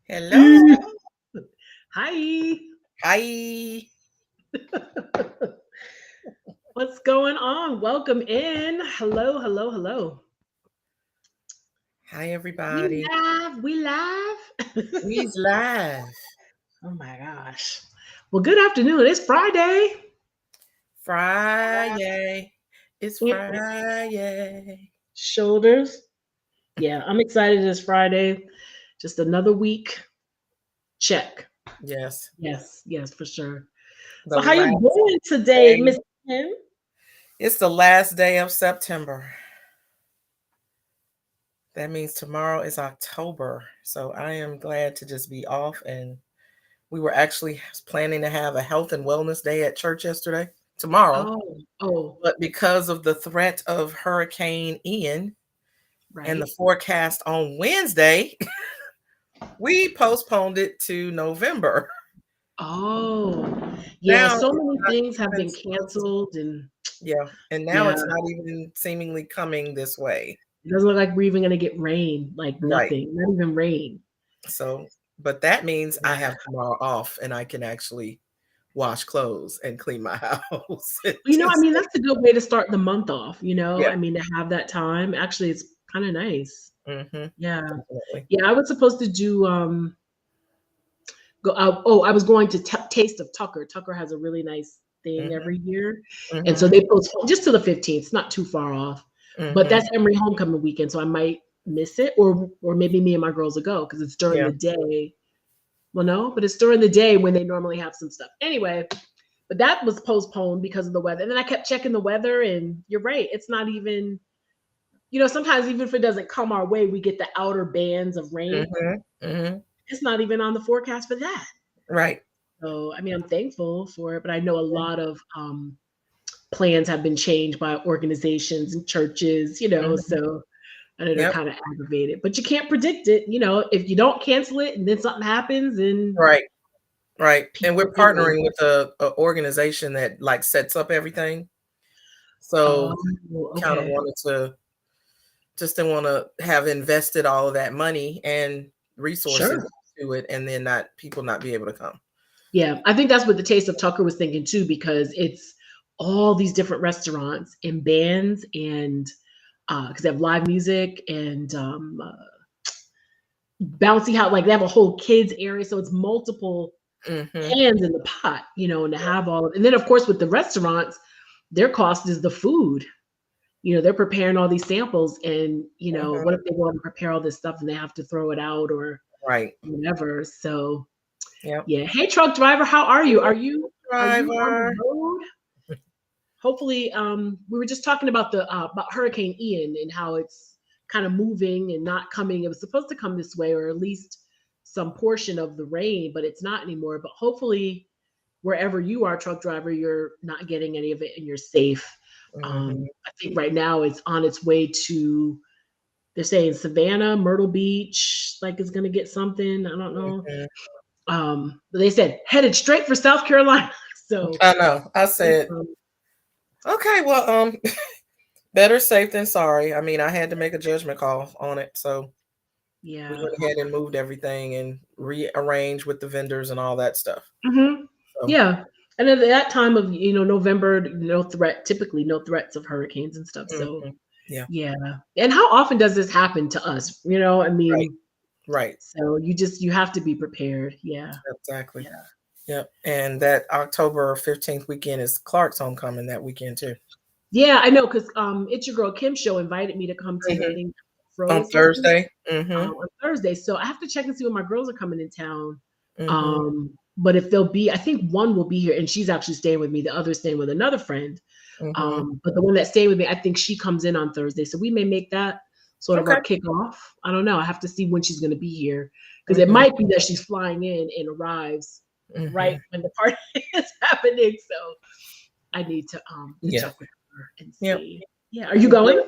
Hello. Hi. Hi. What's going on? Welcome in. Hello, hello, hello. Hi, We everybody. live. We live. We's live. Oh my gosh. Well, good afternoon. It's Friday. Friday. It's Yeah. Friday. Shoulders. Yeah, I'm excited. It's Friday. Just another week. Check. Yes. Yes, yes, for sure. The So, how you last doing today, day. Miss Kim? It's the last day of September. That means tomorrow is October. So I am glad to just be off. And we were actually planning to have a health and wellness day at church yesterday, tomorrow. Oh, oh, But because of the threat of Hurricane Ian and the right. forecast on Wednesday, we postponed it to November. Oh, yeah. Now So it's many not things have even been supposed to, canceled, and yeah, and now yeah. it's not even seemingly coming this way. It doesn't look like we're even gonna get rain, like Right. nothing, not even rain. So, but that means I Yeah. have tomorrow off and I can actually wash clothes and clean my house. I Just mean, that's a good way to start the month off, yeah. I mean, to have that time. Actually, it's kinda nice. Mhm. Yeah. Definitely. Yeah, I was supposed to do, I was going to Taste of Tucker. Tucker has a really nice thing Mhm. every year, and so Mhm. they postponed just to the 15th. It's not too far off, but Mhm. that's Emory homecoming weekend, so I might miss it, or maybe me and my girls will go because it's during Yeah. the day. Well, no, but it's during the day when they normally have some stuff. Anyway, but that was postponed because of the weather. And then I kept checking the weather, and you're right. It's not even, sometimes even if it doesn't come our way, we get the outer bands of rain. Mhm. Mhm. It's not even on the forecast for that. Right. So, I mean, I'm thankful for it, but I know a lot of plans have been changed by organizations and churches, Mhm. so I know they're Yep. kind of aggravated, but you can't predict it. If you don't cancel it and then something happens and Right. Right. And people, we're partnering with a organization that like sets up everything. So oh, kind of okay. wanted to just didn't want to have invested all of that money and resources Sure. to it and then not people not be able to come. Yeah, I think that's what the Taste of Tucker was thinking too, because it's all these different restaurants and bands, and because they have live music and bouncy house, like they have a whole kids area, so it's multiple Mhm. hands in the pot, and to have all of, and then of course with the restaurants, their cost is the food. They're preparing all these samples, and Mhm. what if they want to prepare all this stuff and they have to throw it out or Right. whatever? So Yep. yeah. Hey, truck driver, how are you? Are you on the Driver. road? Hopefully, we were just talking about the about Hurricane Ian and how it's kind of moving and not coming. It was supposed to come this way, or at least some portion of the rain, but it's not anymore. But hopefully, wherever you are, truck driver, you're not getting any of it and you're safe. Mhm. I think right now it's on its way to. They're saying Savannah, Myrtle Beach, like is going to get something. I don't know. Mhm. But they said headed straight for South Carolina. So I know. I said, okay, well, better safe than sorry. I mean, I had to make a judgment call on it. So we yeah. went ahead and moved everything and rearranged with the vendors and all that stuff. Hmm. So, Yeah. And at that time of November, typically no threats of hurricanes and stuff. So mhm. Yeah. yeah. And how often does this happen to us? I Right. mean, Right. so you have to be prepared. Yeah. Exactly. Yeah. Yep. And that October 15th weekend is Clark's homecoming that weekend too. Yeah, I know, because it's your girl Kim show invited me to come to the Mhm. thing On Fro's hosting Thursday. Mhm. on Thursday. So I have to check and see when my girls are coming in town. Mhm. But if they'll be, I think one will be here, and she's actually staying with me. The other's staying with another friend. Mhm. But the one that's staying with me, I think she comes in on Thursday. So we may make that sort of Okay. our kickoff. I don't know. I have to see when she's going to be here, because it Mhm. might be that she's flying in and arrives right Mhm. when the party is happening. So I need to Yeah. check with her and Yep. see. Yeah. Are you going?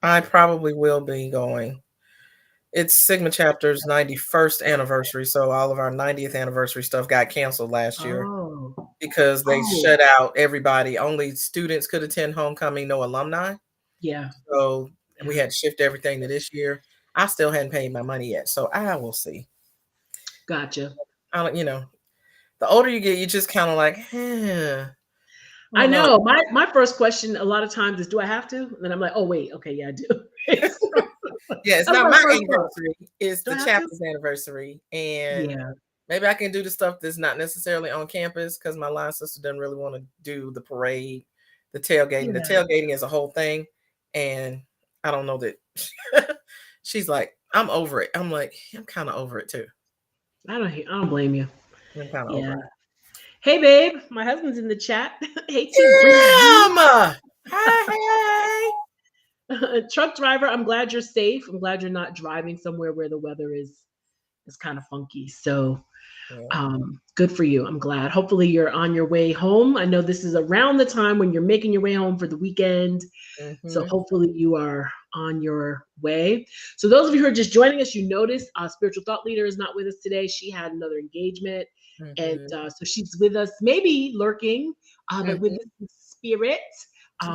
I probably will be going. It's Sigma Chapter's 91st anniversary, so all of our 90th anniversary stuff got canceled last year Oh. because they Oh. shut out everybody. Only students could attend homecoming, no alumni. Yeah. So we Yeah. had to shift everything to this year. I still hadn't paid my money yet, so I will see. Gotcha. I don't, the older you get, you just kind of like, I I don't know. know. My first question a lot of times is, do I have to? And then I'm like, oh wait, okay, yeah, I do. Yeah, it's That's not my my first thought. anniversary. It's Do I the have to? chapter's anniversary. And Yeah. maybe I can do the stuff that's not necessarily on campus because my line sister doesn't really want to do the parade, the tailgating. The Yeah. tailgating is a whole thing. And I don't know that she's like, I'm over it. I'm like, I'm kind of over it too. I don't blame you. I'm kind of Yeah. over it. Hey babe, my husband's in the chat. Hey T Breezy. Damn! Hey. Truck driver, I'm glad you're safe. I'm glad you're not driving somewhere where the weather is kind of funky. So Yeah. good for you. I'm glad. Hopefully you're on your way home. I know this is around the time when you're making your way home for the weekend. So Mm-hmm. hopefully you are on your way. So those of you who are just joining us, you notice spiritual thought leader is not with us today. She had another engagement. And Mm-hmm. so she's with us, maybe lurking, but with Mm-hmm. the spirit.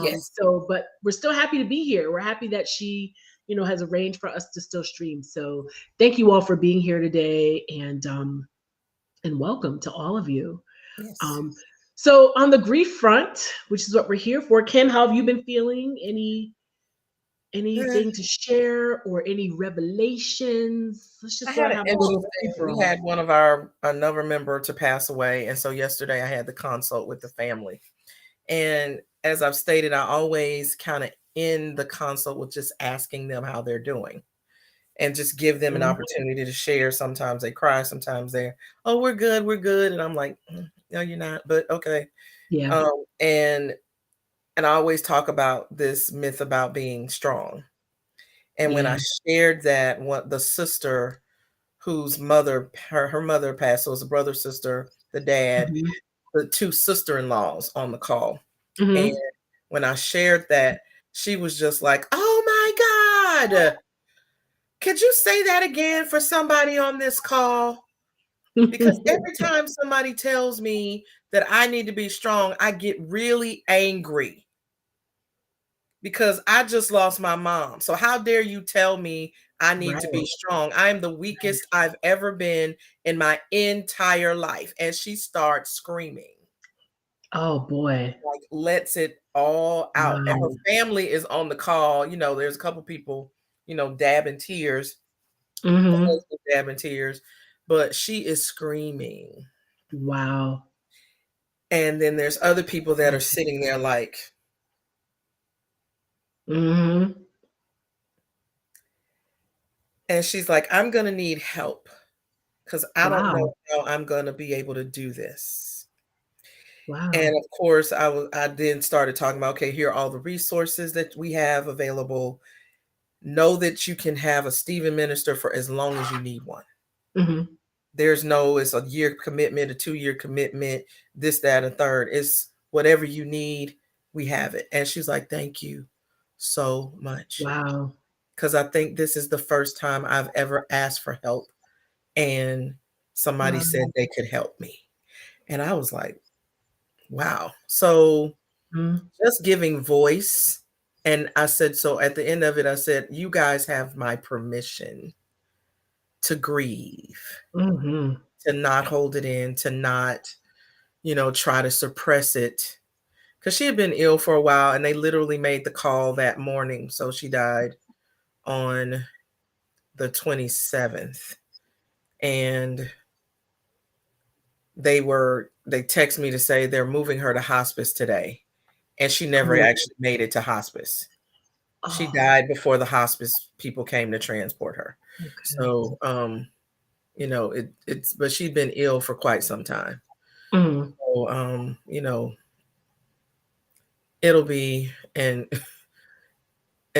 Yes. But we're still happy to be here. We're happy that she, has arranged for us to still stream. So thank you all for being here today, and welcome to all of you. Yes. So on the grief front, which is what we're here for, Kim, how have you been feeling? Anything to share or any revelations? Let's I just had an have a little free interesting, for we all. had another member to pass away. And so yesterday I had the consult with the family. And as I've stated, I always kind of end the consult with just asking them how they're doing and just give them an opportunity to share. Sometimes they cry, sometimes they're, oh, we're good, we're good. And I'm like, no, you're not, but okay. Yeah. And I always talk about this myth about being strong. And when I Yeah. shared that, what the sister whose mother, her mother passed, so it was a brother, sister, the dad, Mhm. the two sister-in-laws on the call. And Mhm. when I shared that, she was just like, oh my God, could you say that again for somebody on this call? Because every time somebody tells me that I need to be strong, I get really angry because I just lost my mom. So how dare you tell me I need Right. to be strong? I am the weakest I've ever been in my entire life. And she starts screaming. Oh boy. Like lets it all out. And her Wow. family is on the call. There's a couple people, dabbing tears, the Mhm. husband dabbing tears, but she is screaming. Wow. And then there's other people that are sitting there like, Mhm. and she's like, I'm gonna need help because I don't Wow. know how I'm gonna be able to do this. And Wow. of course, I then started talking about, okay, here are all the resources that we have available. Know that you can have a Stephen minister for as long as you need one. Mhm. It's a year commitment, a 2-year commitment, this, that, and third. It's whatever you need, we have it. And she's like, thank you so much. Wow. Because I think this is the first time I've ever asked for help and somebody said Wow. they could help me. And I was like, wow. So Mhm. just giving voice. And I said, so at the end of it, I said, you guys have my permission to grieve, Mhm. to not hold it in, to not, try to suppress it. Because she had been ill for a while and they literally made the call that morning. So she died on the 27th. And they text me to say they're moving her to hospice today. And she never Oh. actually made it to hospice. She Oh. died before the hospice people came to transport her. Okay. So, but she'd been ill for quite some time. Mhm. So, it'll be, and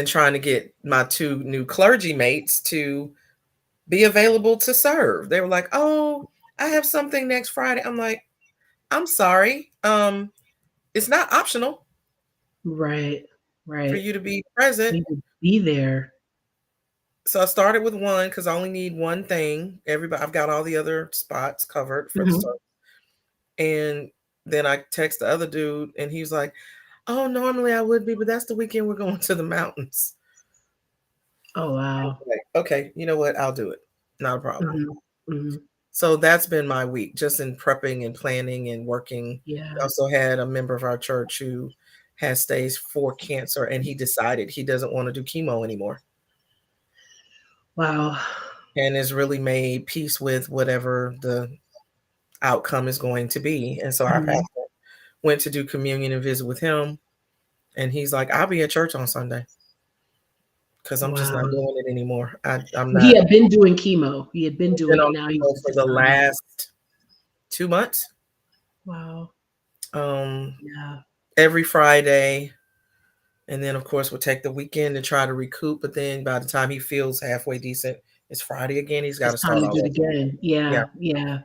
trying to get my two new clergy mates to be available to serve. They were like, oh, I have something next Friday. I'm like, I'm sorry. It's not optional Right. for Right. you to be present. Need to be there. So I started with one because I only need one thing. I've got all the other spots covered for the Mhm. start. And then I text the other dude and he's like, oh, normally I would be, but that's the weekend we're going to the mountains. Oh wow. Like, okay, you know what? I'll do it. Not a problem. Mhm. Mhm. So that's been my week, just in prepping and planning and working. Yeah. We also had a member of our church who has stage 4 cancer, and he decided he doesn't want to do chemo anymore. Wow. And has really made peace with whatever the outcome is going to be. And so our Mhm. pastor went to do communion and visit with him. And he's like, I'll be at church on Sunday because I'm just not Wow. doing it anymore. I'm He not had been doing chemo. He had been doing been it. on Now he's chemo just for the decided. last 2 months. Wow. Um, Yeah. every Friday. And then, of course, we'll take the weekend to try to recoup. But then by the time he feels halfway decent, it's Friday again. He's got to It's time start to all do it over. again. Yeah. Yeah.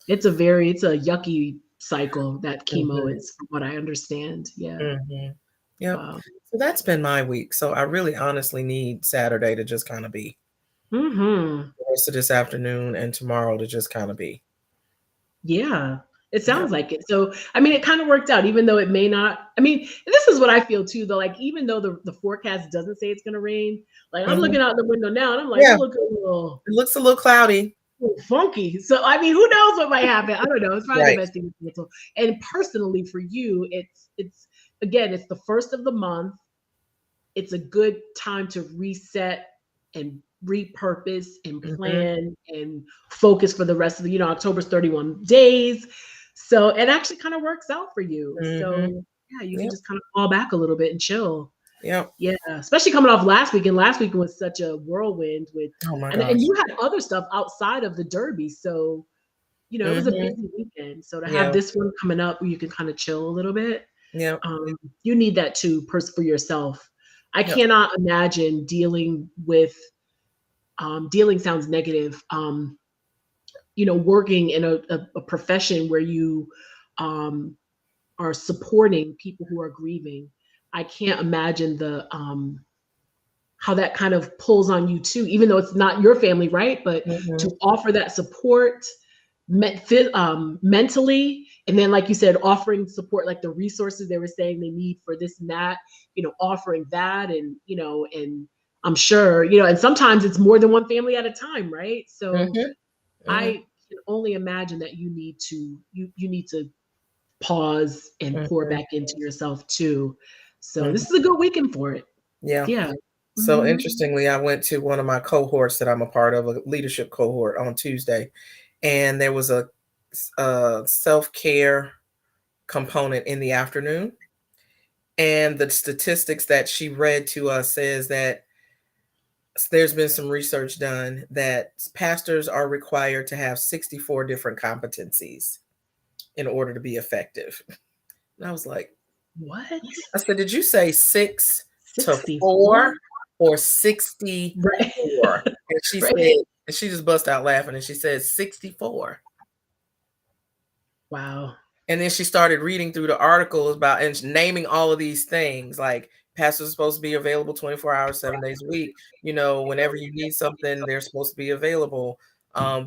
It's a yucky cycle that chemo Mhm. is, from what I understand. Yeah. Mhm. Yep. Wow. So that's been my week. So I really honestly need Saturday to just kind of be. Mm-hmm. The rest of this afternoon and tomorrow to just kind of be. Yeah. It Yeah. sounds like it. So, I mean, it kind of worked out, even though it may not. I mean, this is what I feel too, though. Like, even though the forecast doesn't say it's going to rain, like, I'm Mhm. looking out the window now and I'm like, Yeah. it looks a little It looks a little cloudy. funky. So, I mean, who knows what might happen? I don't know. It's probably Right. the best thing to cancel. And personally, for you, it's again, it's the first of the month. It's a good time to reset and repurpose and Mhm. plan and focus for the rest of the, October's 31 days. So it actually kind of works out for you. Mhm. So yeah, you can Yep. just kind of fall back a little bit and chill. Yep. Yeah, especially coming off last week. And last week was such a whirlwind with, Oh my and gosh. you had other stuff outside of the Derby. So, it was a Mhm. busy weekend. So to Yeah. have this one coming up where you can kind of chill a little bit, Yep. you need that too, for yourself. I Yep. cannot imagine dealing with, dealing sounds negative, working in a profession where you are supporting people who are grieving. I can't imagine how that kind of pulls on you too, even though it's not your family, right? But Mhm. to offer that support mentally, and then, like you said, offering support, like the resources they were saying they need for this and that, offering that, and and I'm sure, and sometimes it's more than one family at a time, right? So Mhm. Mhm. I can only imagine that you need to pause and pour Mhm. back into yourself too. So Mhm. this is a good weekend for it. Yeah. Yeah. So Mhm. interestingly, I went to one of my cohorts that I'm a part of, a leadership cohort, on Tuesday, and there was a self-care component in the afternoon. And the statistics that she read to us says that there's been some research done that pastors are required to have 64 different competencies in order to be effective. And I was like, What? I said, did you say 6 to 64? 4 or 64? Right. And she Right. said, and she just bust out laughing and she said 64. Wow. And then she started reading through the articles about and naming all of these things, like pastors are supposed to be available 24 hours, 7 days a week. Whenever you need something, they're supposed to be available.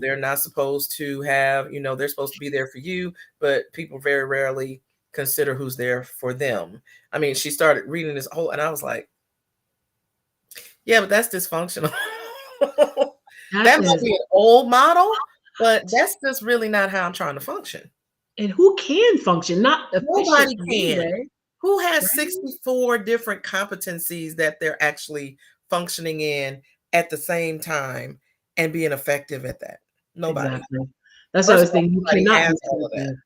They're not supposed to have, they're supposed to be there for you, but people very rarely consider who's there for them. I mean, she started reading this whole, and I was like, yeah, but that's dysfunctional. That might That be an old model, but that's just really not how I'm trying to function. and who can function? Not Nobody efficiently can. anyway, Who has right? 64 different competencies that they're actually functioning in at the same time and being effective at that? Nobody. Exactly. That's what I First was of all, thinking. You nobody cannot has be all of that. effective.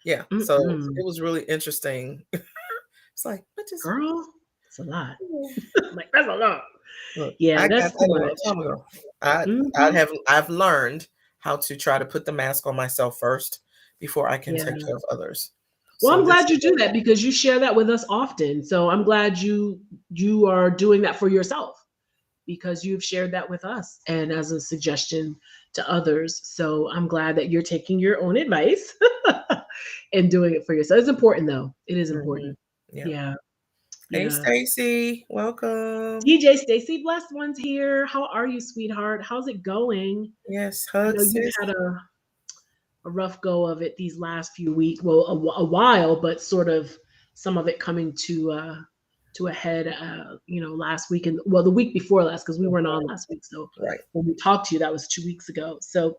Yeah. So Mm-mm. it was really interesting. It's like, what is Girl, it's a lot. I'm like, that's a lot. look, Yeah, I got that's that too a long much. time ago. I Mhm. I've learned how to try to put the mask on myself first before I can Yeah. take care of others. Well, So I'm this glad you do that because you share that with us often. So I'm glad you are doing that for yourself because you've shared that with us and as a suggestion to others. So I'm glad that you're taking your own advice and doing it for yourself. It's important though. It is Mhm. important. Yeah. Yeah. Hey, Yeah. Stacy, welcome. DJ Stacy, blessed ones here. How are you, sweetheart? How's it going? Yes, I know hugs, you've sis. had a rough go of it these last few weeks. Well, a while, but sort of some of it coming to a head. Last week and the week before last because we weren't on last week. So Right. when we talked to you, that was 2 weeks ago. So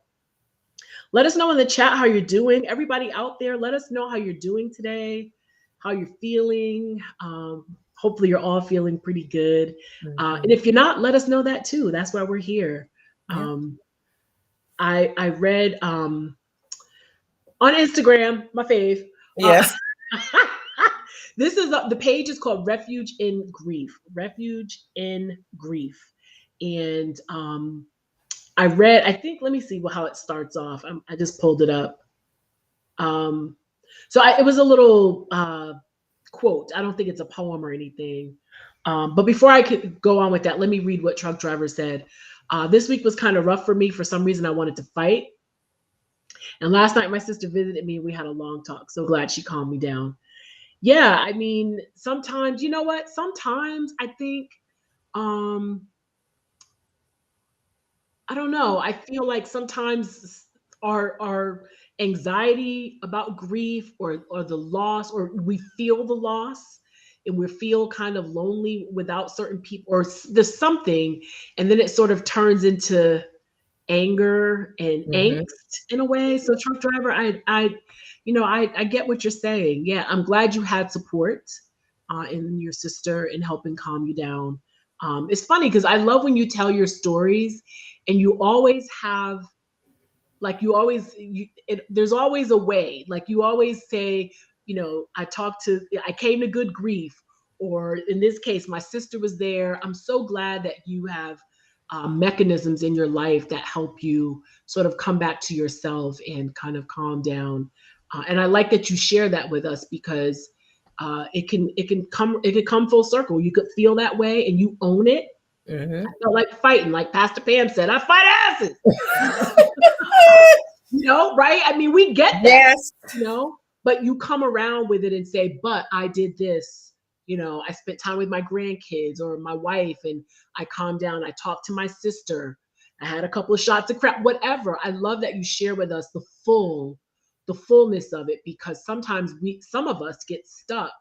Let us know in the chat how you're doing. Everybody out there, let us know how you're doing today, how you're feeling. Hopefully you're all feeling pretty good. And if you're not, let us know that too. That's why we're here. Yeah. I read on Instagram, my fave. Yes. This is the page is called Refuge in Grief. Refuge in Grief. And I think, let me see how it starts off. I just pulled it up. It was a little quote. I don't think it's a poem or anything. But before I could go on with that, let me read what Truck Driver said. This week was kind of rough for me. For some reason, I wanted to fight. And last night, my sister visited me and we had a long talk. So glad she calmed me down. Yeah, I mean, sometimes, you know what? Sometimes I think, I don't know. I feel like sometimes our anxiety about grief or the loss, or we feel the loss and we feel kind of lonely without certain people, or there's something, and then it sort of turns into anger and angst in a way. So Truck Driver, I get what you're saying. Yeah, I'm glad you had support in your sister in helping calm you down. It's funny because I love when you tell your stories and you always have, like, there's always a way. Like, you always say, I came to good grief, or in this case, my sister was there. I'm so glad that you have mechanisms in your life that help you sort of come back to yourself and kind of calm down. And I like that you share that with us, because it can come full circle. You could feel that way and you own it. I felt like fighting, like Pastor Pam said, I fight asses. Right? I mean, we get that, Yes. But you come around with it and say, but I did this. I spent time with my grandkids or my wife and I calmed down. I talked to my sister. I had a couple of shots of crap, whatever. I love that you share with us the fullness of it, because sometimes some of us get stuck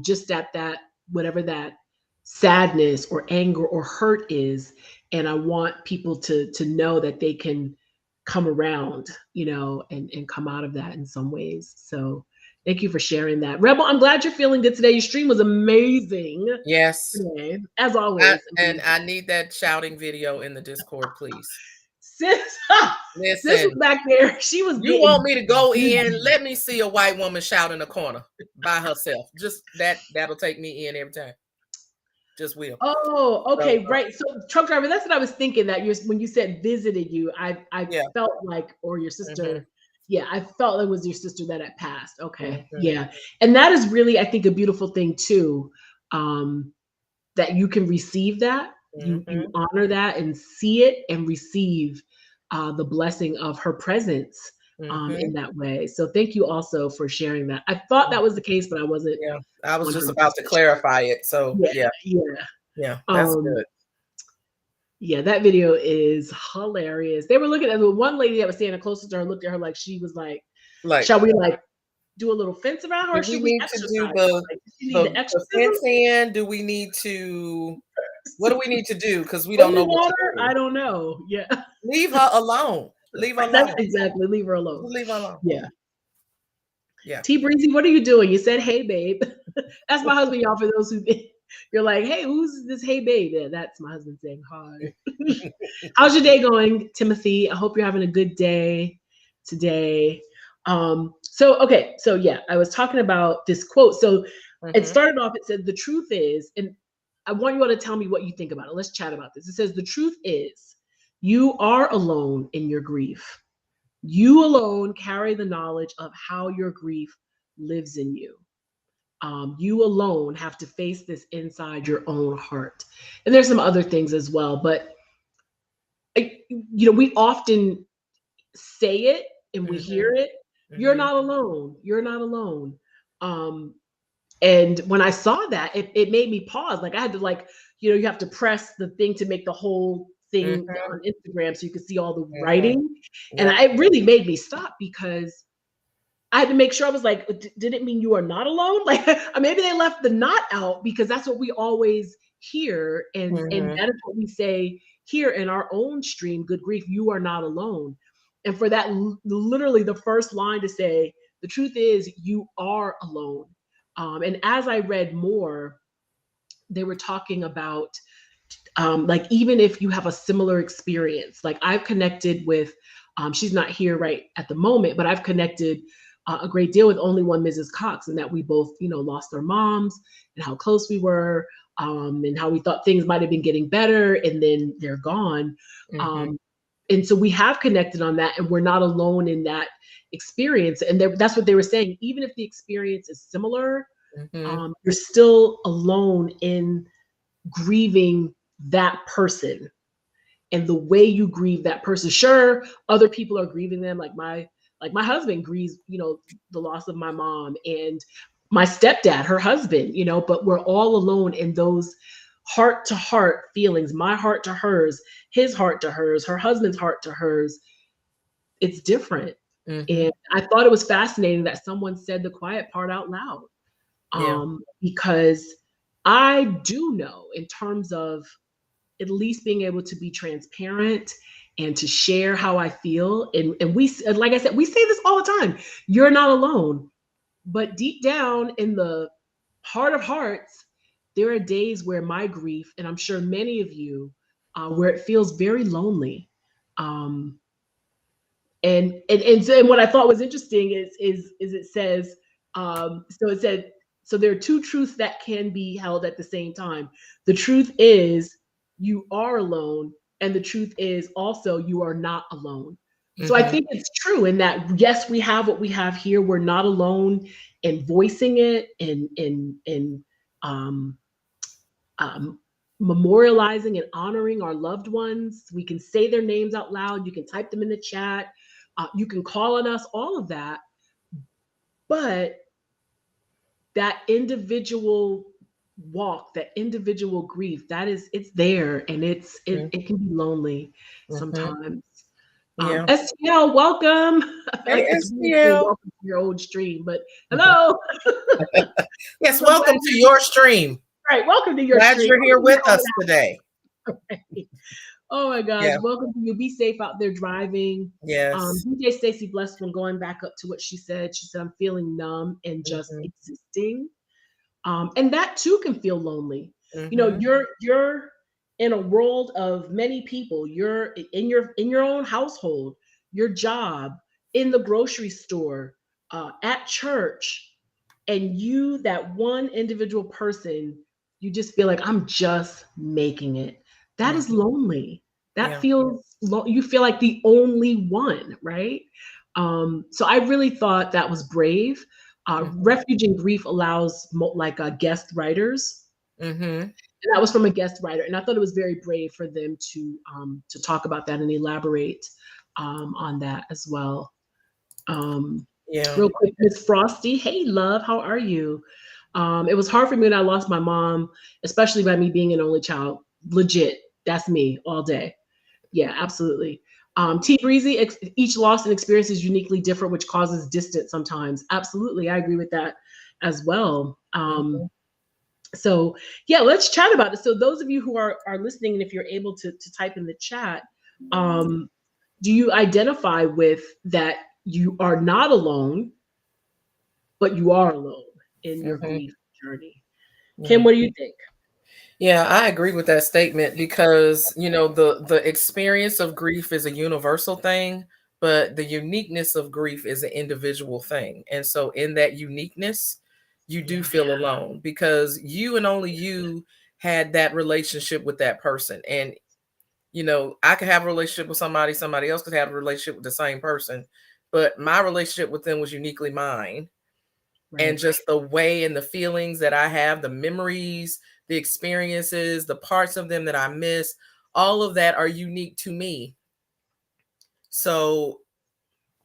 just at that, whatever that sadness or anger or hurt is. And I want people to know that they can come around, and come out of that in some ways. So thank you for sharing that. Rebel, I'm glad you're feeling good today. Your stream was amazing. Yes. Today, as always. I need that shouting video in the Discord, please. Sis was back there. She was. You want me to go in? Let me see a white woman shout in the corner by herself. Just that'll take me in every time. Just will. Oh, okay, right. So Truck Driver, that's what I was thinking, that when you said visited you, I felt like, or your sister. Yeah, I felt it was your sister that had passed. Okay. Yeah. And that is really, I think, a beautiful thing too, that you can receive that. You honor that and see it and receive the blessing of her presence in that way. So thank you also for sharing that. I thought that was the case, but I wasn't. Yeah, I was just about to clarify it. So yeah, that's good. Yeah, that video is hilarious. They were looking at the one lady that was standing closest to her, looked at her like she was like shall we do a little fence around her? Or should we exercise? To do the fence in? Do we need to? What do we need to do? Because we don't know what to do. I don't know. Yeah. Leave her alone. Leave her alone. That's exactly. Leave her alone. Leave her alone. Yeah. Yeah. T Breezy, what are you doing? You said, hey, babe. That's my husband, y'all, for those who you're like, hey, who's this hey, babe? Yeah, that's my husband saying hi. How's your day going, Timothy? I hope you're having a good day today. So yeah, I was talking about this quote. So it started off, it said, the truth is, and I want you all to tell me what you think about it. Let's chat about this. It says, the truth is, you are alone in your grief. You alone carry the knowledge of how your grief lives in you. You alone have to face this inside your own heart. And there's some other things as well, but we often say it and we hear it. You're not alone. You're not alone. And when I saw that, it made me pause. Like I had to you have to press the thing to make the whole thing on Instagram so you could see all the writing. And it really made me stop, because I had to make sure. I was like, did it mean you are not alone? Like maybe they left the not out, because that's what we always hear. And that is what we say here in our own stream, Good Grief, you are not alone. And for that, literally the first line to say, the truth is you are alone. And as I read more, they were talking about like even if you have a similar experience, like I've connected with, she's not here right at the moment, but I've connected a great deal with only one Mrs. Cox, and that we both, lost our moms and how close we were, and how we thought things might have been getting better, and then they're gone. And so we have connected on that, and we're not alone in that experience. And that's what they were saying. Even if the experience is similar, you're still alone in grieving that person and the way you grieve that person. Sure, other people are grieving them, like my husband grieves, the loss of my mom, and my stepdad, her husband, but we're all alone in those heart to heart feelings, my heart to hers, his heart to hers, her husband's heart to hers. It's different. And I thought it was fascinating that someone said the quiet part out loud. Because I do know, in terms of at least being able to be transparent and to share how I feel. And we, like I said, we say this all the time, you're not alone. But deep down in the heart of hearts, there are days where my grief, and I'm sure many of you, where it feels very lonely. And what I thought was interesting is it says, so there are two truths that can be held at the same time. The truth is you are alone, and the truth is also you are not alone. So I think it's true in that, yes, we have what we have here. We're not alone in voicing it and memorializing and honoring our loved ones. We can say their names out loud. You can type them in the chat. You can call on us, all of that. But that individual walk, that individual grief, it's there, and it can be lonely sometimes. STL, welcome. Hey, It's STL. welcome to your old stream, but hello. Yes, welcome to your stream. Right, welcome to your Glad stream. you're here with us today. Right. Oh my gosh, welcome to you. Be safe out there driving. Yes. DJ Stacey Blessed, one, going back up to what she said, I'm feeling numb and just existing. And that too can feel lonely. You're in a world of many people. You're in your own household, your job, in the grocery store, at church, and you, that one individual person, you just feel like, I'm just making it. That is lonely. That feels you feel like the only one, right? So I really thought that was brave. Refuge in Grief allows guest writers. And that was from a guest writer. And I thought it was very brave for them to talk about that and elaborate on that as well. Real quick, Miss Frosty. Hey, love, how are you? It was hard for me when I lost my mom, especially by me being an only child. Legit. That's me all day. Yeah, absolutely. T Breezy, each loss and experience is uniquely different, which causes distance sometimes. Absolutely. I agree with that as well. So yeah, let's chat about it. So those of you who are listening, and if you're able to type in the chat, do you identify with that you are not alone, but you are alone in your grief journey? Kim, what do you think? Yeah, I agree with that statement because, the experience of grief is a universal thing, but the uniqueness of grief is an individual thing. And so in that uniqueness, you do feel alone because you and only you had that relationship with that person. And, I could have a relationship with somebody else could have a relationship with the same person, but my relationship with them was uniquely mine. Right. And just the way and the feelings that I have, the memories, the experiences, the parts of them that I miss, all of that are unique to me. So,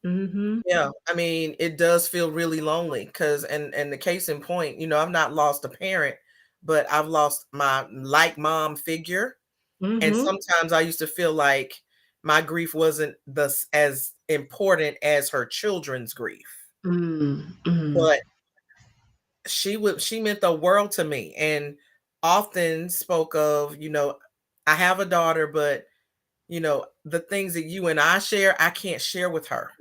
yeah, I mean, it does feel really lonely because, and the case in point, I've not lost a parent, but I've lost my mom figure. And sometimes I used to feel like my grief wasn't as important as her children's grief. But she meant the world to me, and often spoke of, I have a daughter, but the things that you and I share, I can't share with her.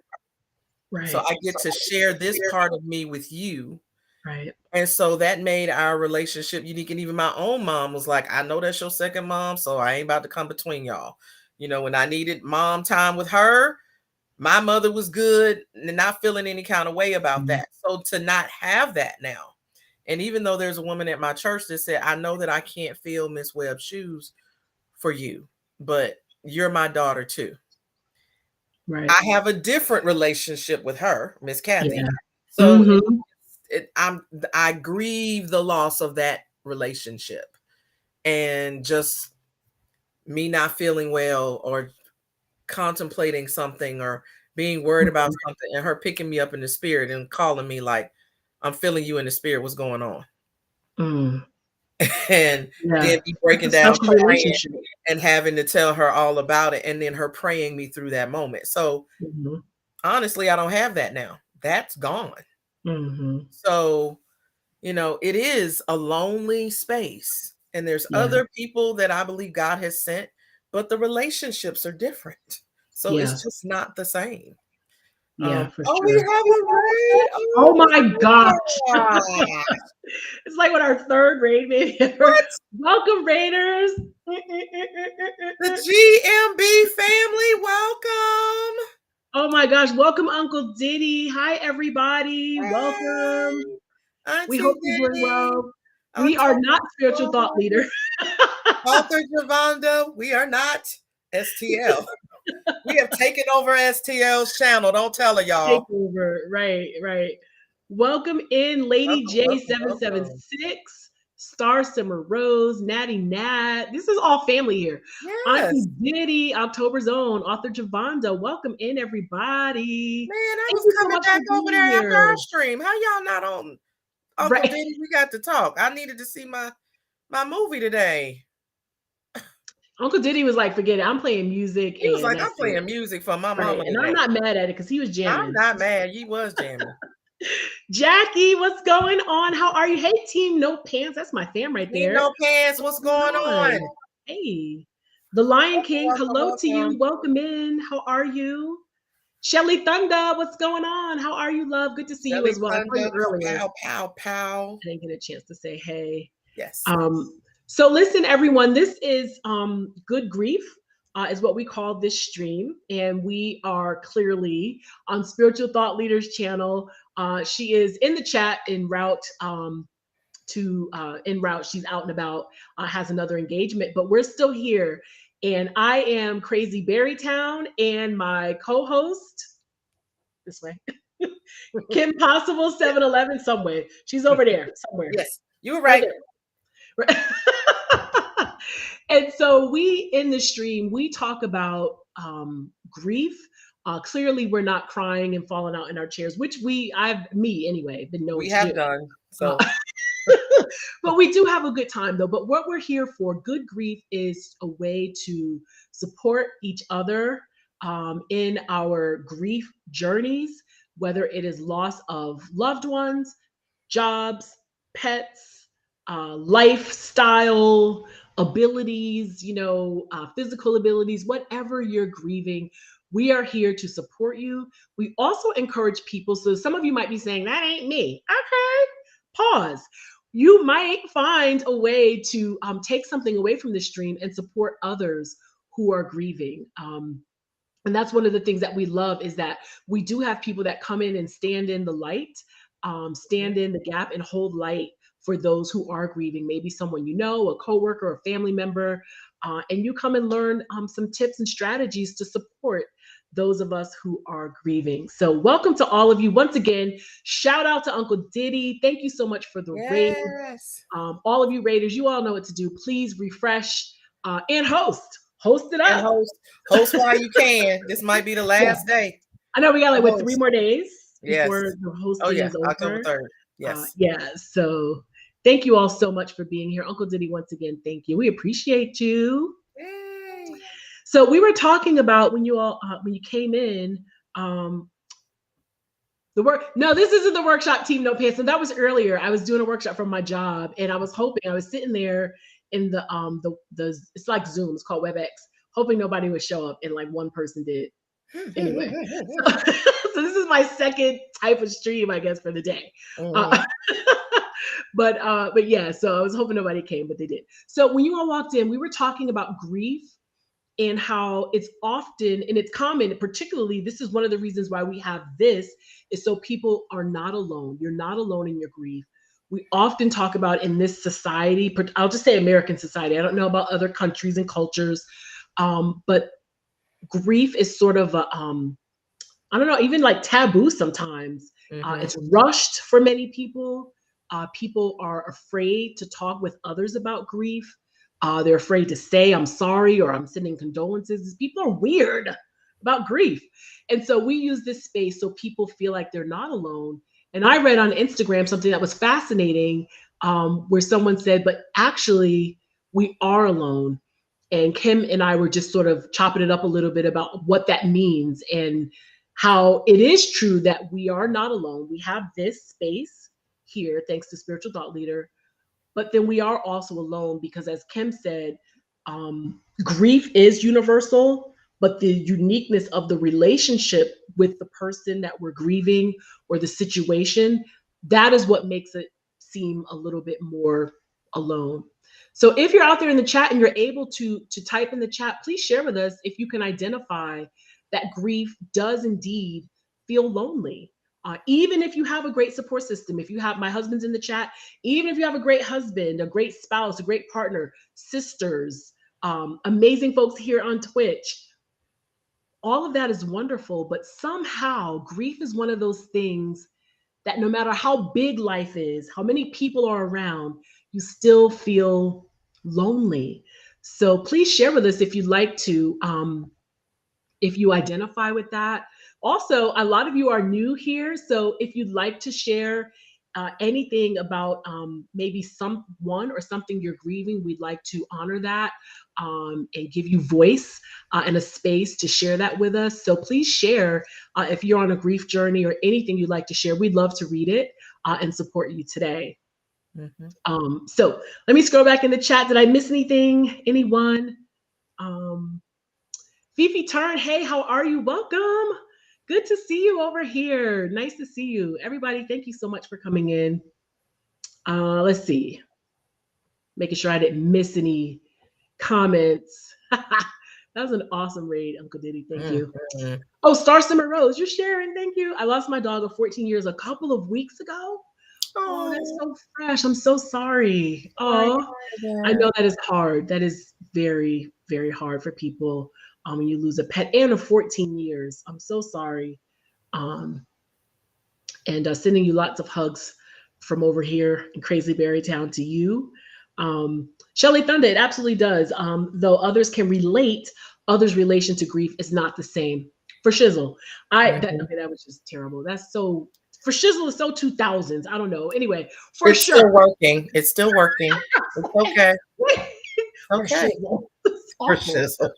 So Right. I get to share this part of me with you. Right. And so that made our relationship unique. And even my own mom was like, I know that's your second mom, so I ain't about to come between y'all. When I needed mom time with her, my mother was good and not feeling any kind of way about that. So to not have that now, and even though there's a woman at my church that said, I know that I can't fill Miss Webb's shoes for you, but you're my daughter too. Right. I have a different relationship with her, Miss Kathy. Yeah. So Mhm. I grieve the loss of that relationship, and just me not feeling well or contemplating something or being worried about something, and her picking me up in the spirit and calling me like, I'm feeling you in the spirit. What's going on? Mm. And Yeah. then me It's breaking a down special crying relationship. and having to tell her all about it, and then her praying me through that moment. So Mhm. honestly, I don't have that now. That's gone. Mhm. So, it is a lonely space, and there's Yeah. other people that I believe God has sent, but the relationships are different. So Yeah. it's just not the same. Yeah, for Oh, we sure. have a raid. Oh Oh my gosh. my gosh. It's like what our third raid maybe ever. What? Welcome, Raiders. The GMB family, welcome. Oh my gosh. Welcome, Uncle Diddy. Hi, everybody. Hey, Welcome. We Auntie hope you're doing Diddy, well. We are not spiritual thought October, leader. Author Javonda. We are not STL. We have taken over STL's channel. Don't tell her, Take y'all. over. Right, right. Welcome in Lady Welcome, welcome. J776, Star Summer Rose, Natty Nat. This is all family here. Auntie Yes. Diddy, October's own, Author Javonda. Welcome in, everybody. Man, I Thank was you so coming much for back over being there after here. our stream. How y'all not on Uncle Right. Diddy? We got to talk. I needed to see my movie today. Uncle Diddy was like, forget it. I'm playing music He was and like, I'm that's playing it. music for my Right. mama And I'm today. not mad at it because he was I'm jamming. not mad. He was jamming. Jackie, what's going on? How are you? Hey, team No Pants. That's my fam right Need there. no pants. What's going on? Hey, the Lion King. Welcome, Hello to you. welcome. Welcome in. How are you? Shelly Thunder, what's going on? How are you, love? Good to see you Shelly as well. I saw you Thunder. earlier. Pow, pow, pow. I didn't get a chance to say hey. Yes. So listen, everyone, this is Good Grief, is what we call this stream. And we are clearly on Spiritual Thought Leaders channel. She is in the chat en route she's out and about, has another engagement, but we're still here. And I am Crazy Berrytown, and my co-host this way, Kim Possible 711 somewhere. She's over there somewhere. Yes, you were right. Right. And so we in the stream, we talk about grief. Clearly we're not crying and falling out in our chairs, which me anyway, been known We to have do. done. So But we do have a good time though. But what we're here for, Good Grief, is a way to support each other in our grief journeys, whether it is loss of loved ones, jobs, pets, lifestyle abilities, physical abilities, whatever you're grieving. We are here to support you. We also encourage people. So some of you might be saying, that ain't me. Okay, pause. You might find a way to take something away from the stream and support others who are grieving. And that's one of the things that we love, is that we do have people that come in and stand in the light, stand in the gap and hold light for those who are grieving. Maybe someone you know, a coworker, a family member, and you come and learn some tips and strategies to support those of us who are grieving. So welcome to all of you. Once again, shout out to Uncle Diddy. Thank you so much for the raid. yes. All of you raiders, you all know what to do. Please refresh and host. Host it up. And host while you can. This might be the last day. I know we got like 3 more days before Yes. the hosting is over. October 3rd. Yes. Yeah. So thank you all so much for being here. Uncle Diddy, once again, thank you. We appreciate you. Yay. So we were talking about when you came in, the work. No, this isn't the workshop, Team No Pants. And that was earlier. I was doing a workshop from my job, and I was sitting there in the it's like Zoom, it's called WebEx, hoping nobody would show up, and like one person did. Anyway, so, so this is my second type of stream, I guess, for the day. But yeah, so I was hoping nobody came, but they did. So when you all walked in, we were talking about grief and how it's often, and it's common, particularly this is one of the reasons why we have this, is so people are not alone. You're not alone in your grief. We often talk about in this society, I'll just say American society. I don't know about other countries and cultures, but grief is sort of a, I don't know, even like taboo sometimes. It's rushed for many people. People are afraid to talk with others about grief. They're afraid to say, I'm sorry, or I'm sending condolences. People are weird about grief. And so we use this space so people feel like they're not alone. And I read on Instagram something that was fascinating, where someone said, but actually, we are alone. And Kim and I were just sort of chopping it up a little bit about what that means and how it is true that we are not alone. We have this space here, thanks to Spiritual Thought Leader, but then we are also alone because, as Kim said, grief is universal, but the uniqueness of the relationship with the person that we're grieving or the situation, that is what makes it seem a little bit more alone. So if you're out there in the chat and you're able to type in the chat, please share with us if you can identify that grief does indeed feel lonely. Even if you have a great support system, if you have, my husband's in the chat, even if you have a great husband, a great spouse, a great partner, sisters, amazing folks here on Twitch, all of that is wonderful, but somehow grief is one of those things that no matter how big life is, how many people are around, you still feel lonely. So please share with us if you'd like to, if you identify with that. Also, a lot of you are new here. So if you'd like to share anything about maybe someone or something you're grieving, we'd like to honor that and give you voice and a space to share that with us. So please share if you're on a grief journey or anything you'd like to share. We'd love to read it and support you today. So let me scroll back in the chat. Did I miss anything? Anyone? Fifi Turn, hey, how are you? Welcome. Good to see you over here. Nice to see you. Everybody, thank you so much for coming in. Let's see. Making sure I didn't miss any comments. That was an awesome raid, Uncle Diddy. Thank you. Oh, Star Summer Rose, you're sharing. Thank you. I lost my dog of 14 years a couple of weeks ago. Oh, that's so fresh. I'm so sorry. Oh, I know that is hard. That is very, very hard for people when you lose a pet and of 14 years. I'm so sorry. And sending you lots of hugs from over here in Crazy Berry Town to you. Shelly Thunder, it absolutely does. Though others can relate, others' relation to grief is not the same. For Shizzle, that was just terrible. That's so, for Shizzle, it's so 2000s. I don't know. Anyway, for it's sure. Still working. It's still working. It's okay. Okay. For Shizzle.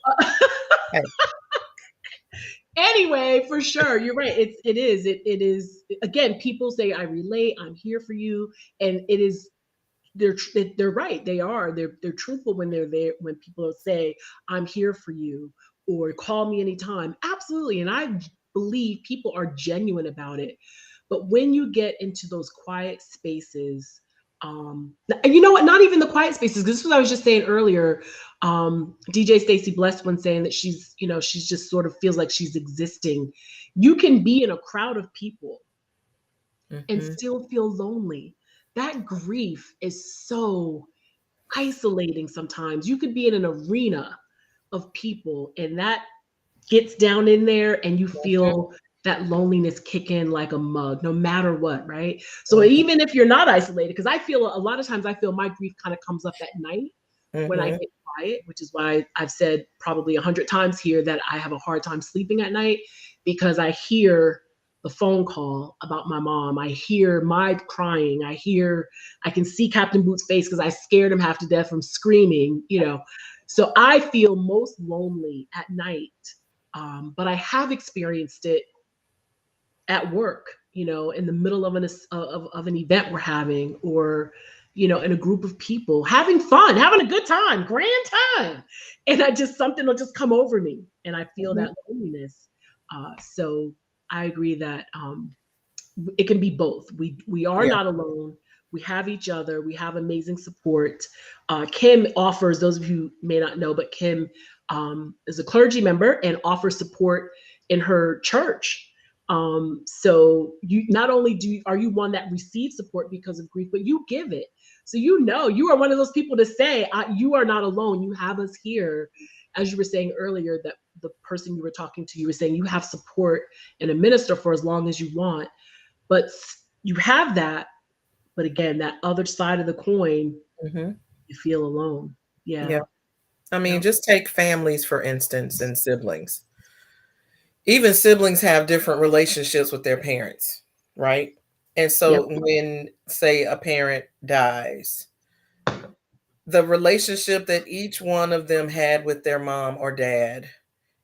Anyway, for sure, you're right. It is. Again, people say, I relate. I'm here for you, and it is. They're right. They are. They're truthful when they're there. When people say, I'm here for you, or call me anytime. Absolutely, and I believe people are genuine about it. But when you get into those quiet spaces, and you know what? Not even the quiet spaces. This is what I was just saying earlier. DJ Stacy Blessed one saying that she's just sort of feels like she's existing. You can be in a crowd of people and still feel lonely. That grief is so isolating sometimes. You could be in an arena of people and that gets down in there and you feel that loneliness kick in like a mug, no matter what, right? So even if you're not isolated, because I feel a lot of times my grief kind of comes up at night when I get quiet, which is why I've said probably 100 times here that I have a hard time sleeping at night because I hear the phone call about my mom. I hear my crying. I can see Captain Boots' face because I scared him half to death from screaming, So I feel most lonely at night. But I have experienced it at work, in the middle of an event we're having, or, in a group of people, having fun, having a good time, grand time. And something will just come over me and I feel Mhm. that loneliness. So I agree that it can be both. We are Yeah. not alone. We have each other. We have amazing support. Kim offers, those of you who may not know, but Kim is a clergy member and offers support in her church. So you not only are you one that receives support because of grief, but you give it. So you are one of those people to say you are not alone. You have us here, as you were saying earlier. That the person you were talking to, you were saying you have support and a minister for as long as you want, but you have that. But again, that other side of the coin, Hmm. you feel alone. Yeah. Yeah. I mean, Yep. just take families, for instance, and siblings. Even siblings have different relationships with their parents, right? And Yep. so when, say, a parent dies, the relationship that each one of them had with their mom or dad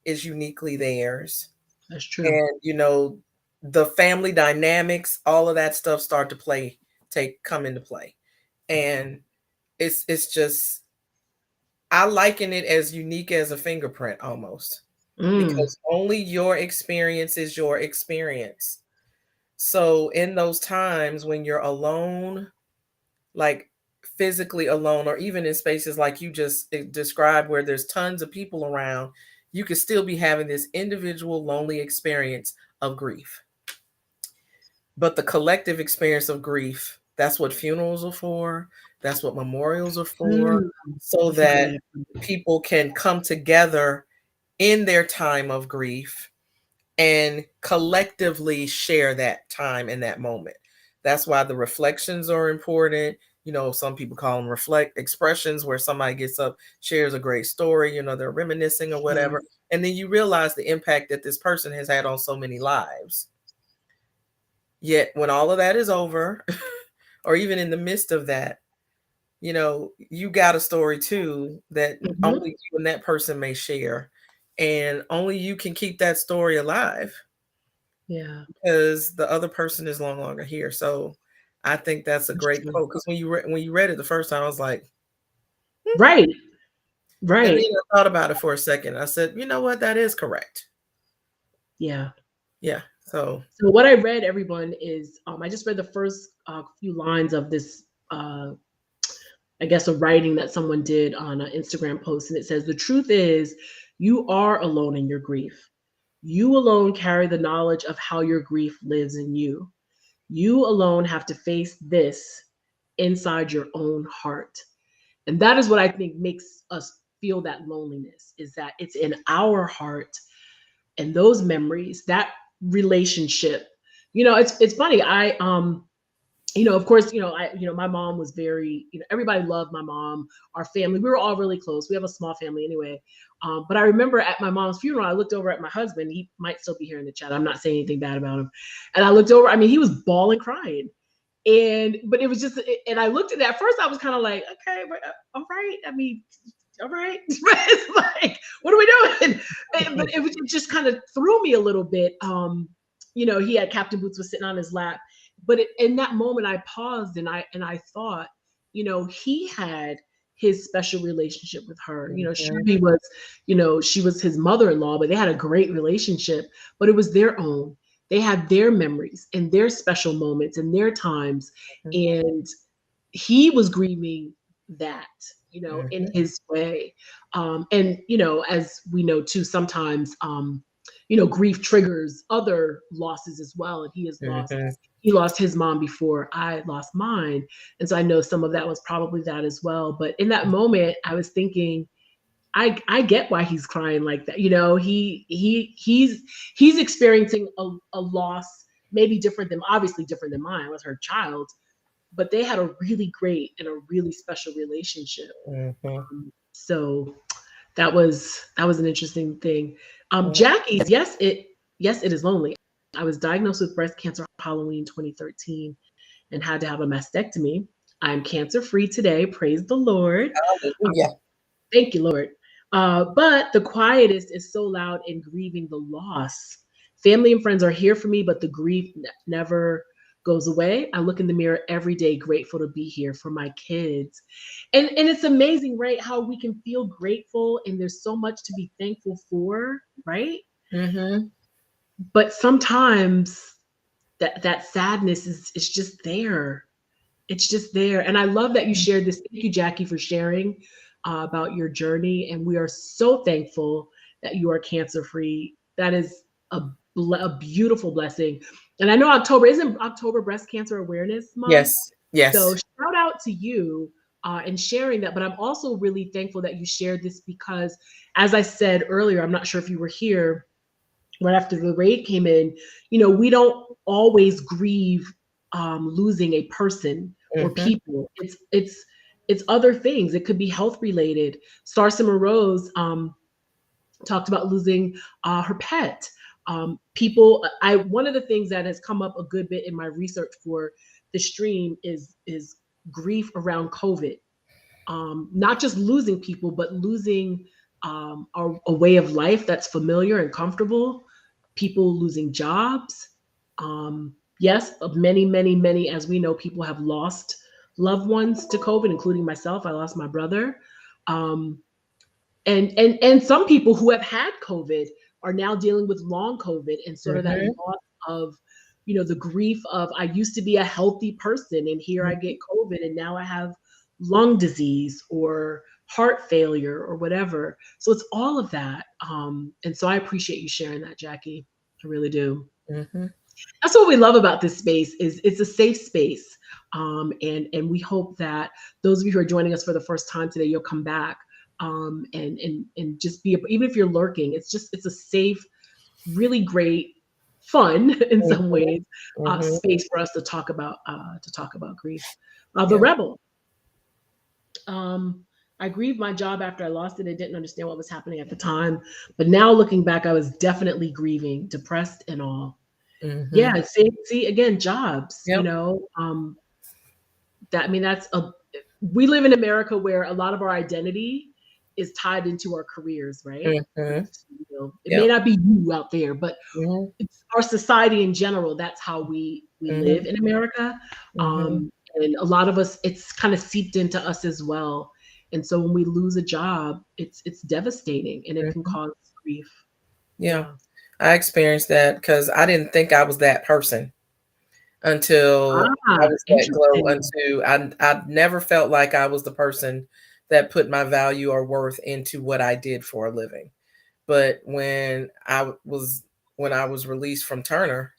is uniquely theirs. That's true. And, the family dynamics, all of that stuff start to come into play. And it's just, I liken it as unique as a fingerprint almost, Mm. because only your experience is your experience. So in those times when you're alone, like physically alone, or even in spaces like you just described where there's tons of people around, you could still be having this individual lonely experience of grief. But the collective experience of grief, that's what funerals are for. That's what memorials are for, Mm. so That's a good that way. people can come together in their time of grief and collectively share that time in that moment. That's why the reflections are important. Some people call them reflect expressions, where somebody gets up, shares a great story, they're reminiscing or Yeah. whatever. And then you realize the impact that this person has had on so many lives. Yet when all of that is over, or even in the midst of that, you got a story too that Mhm. only you and that person may share. And only you can keep that story alive, Yeah. because the other person is no longer here. So I think that's a That's great true. quote, because when you read it the first time, I was like, Right. and then Right. I thought about it for a second. I said, you know what, that is correct. Yeah. Yeah. So So what I read, everyone, is I just read the first few lines of this. I guess a writing that someone did on an Instagram post, and it says, "The truth is, you are alone in your grief. You alone carry the knowledge of how your grief lives in you. You alone have to face this inside your own heart." And that is what I think makes us feel that loneliness, is that it's in our heart, and those memories, that relationship. It's funny. Of course, my mom was very, everybody loved my mom. Our family, we were all really close. We have a small family anyway. But I remember at my mom's funeral, I looked over at my husband. He might still be here in the chat. I'm not saying anything bad about him. And I looked over. I mean, he was bawling, crying. But it was just, and I looked at that. At first, I was kind of like, okay, all right. I mean, all right. It's like, what are we doing? But it just kind of threw me a little bit. He had Captain Boots was sitting on his lap, but in that moment, I paused and I thought, he had his special relationship with her. Sure, mhm, he was, she was his mother-in-law, but they had a great relationship. But it was their own. They had their memories and their special moments and their times, mhm, and he was grieving that, in mhm, his way. And as we know too, sometimes grief triggers other losses as well. And mhm, he lost his mom before I lost mine. And so I know some of that was probably that as well. But in that moment, I was thinking, I get why he's crying like that. He's experiencing a loss, maybe obviously different than mine. I was her child, but they had a really great and a really special relationship. mhm, So that was an interesting thing. mhm. Jackie's, yes, it is lonely. I was diagnosed with breast cancer Halloween 2013 and had to have a mastectomy. I'm cancer free today. Praise the Lord. Uh, Hallelujah. Thank you, Lord. But the quietest is so loud in grieving the loss. Family and friends are here for me, but the grief never goes away, I look in the mirror every day, grateful to be here for my kids. And it's amazing, right? How we can feel grateful and there's so much to be thankful for, right? Mm-hmm. But sometimes that sadness is just there. It's just there. And I love that you shared this. Thank you, Jackie, for sharing about your journey. And we are so thankful that you are cancer free. That is a beautiful blessing. And I know October isn't October Breast Cancer Awareness Month. Yes. Yes. So shout out to you and sharing that. But I'm also really thankful that you shared this because, as I said earlier, I'm not sure if you were here right after the raid came in. We don't always grieve losing a person or people. It's other things. It could be health related. Star Simmer Rose talked about losing her pet. One of the things that has come up a good bit in my research for the stream is grief around COVID. Not just losing people, but losing a way of life that's familiar and comfortable. People losing jobs. Yes, many, as we know, people have lost loved ones to COVID, including myself. I lost my brother. And some people who have had COVID are now dealing with long COVID and sort of that loss of, the grief of, I used to be a healthy person and here I get COVID and now I have lung disease or heart failure or whatever. So it's all of that. And so I appreciate you sharing that, Jackie. I really do. That's what we love about this space is it's a safe space. And we hope that those of you who are joining us for the first time today, you'll come back and just be, even if you're lurking, it's a safe, really great, fun in some ways, space for us to talk about grief. The Rebel. I grieved my job after I lost it. I didn't understand what was happening at the time, but now looking back, I was definitely grieving, depressed and all. Yeah. See again, jobs, we live in America where a lot of our identity is tied into our careers, right? It may not be you out there, but it's our society in general. That's how we live in America. And a lot of us, it's kind of seeped into us as well. And so when we lose a job, it's devastating and it can cause grief. Yeah. I experienced that because I didn't think I was that person until I was let go. I never felt like I was the person that put my value or worth into what I did for a living. But when I was released from Turner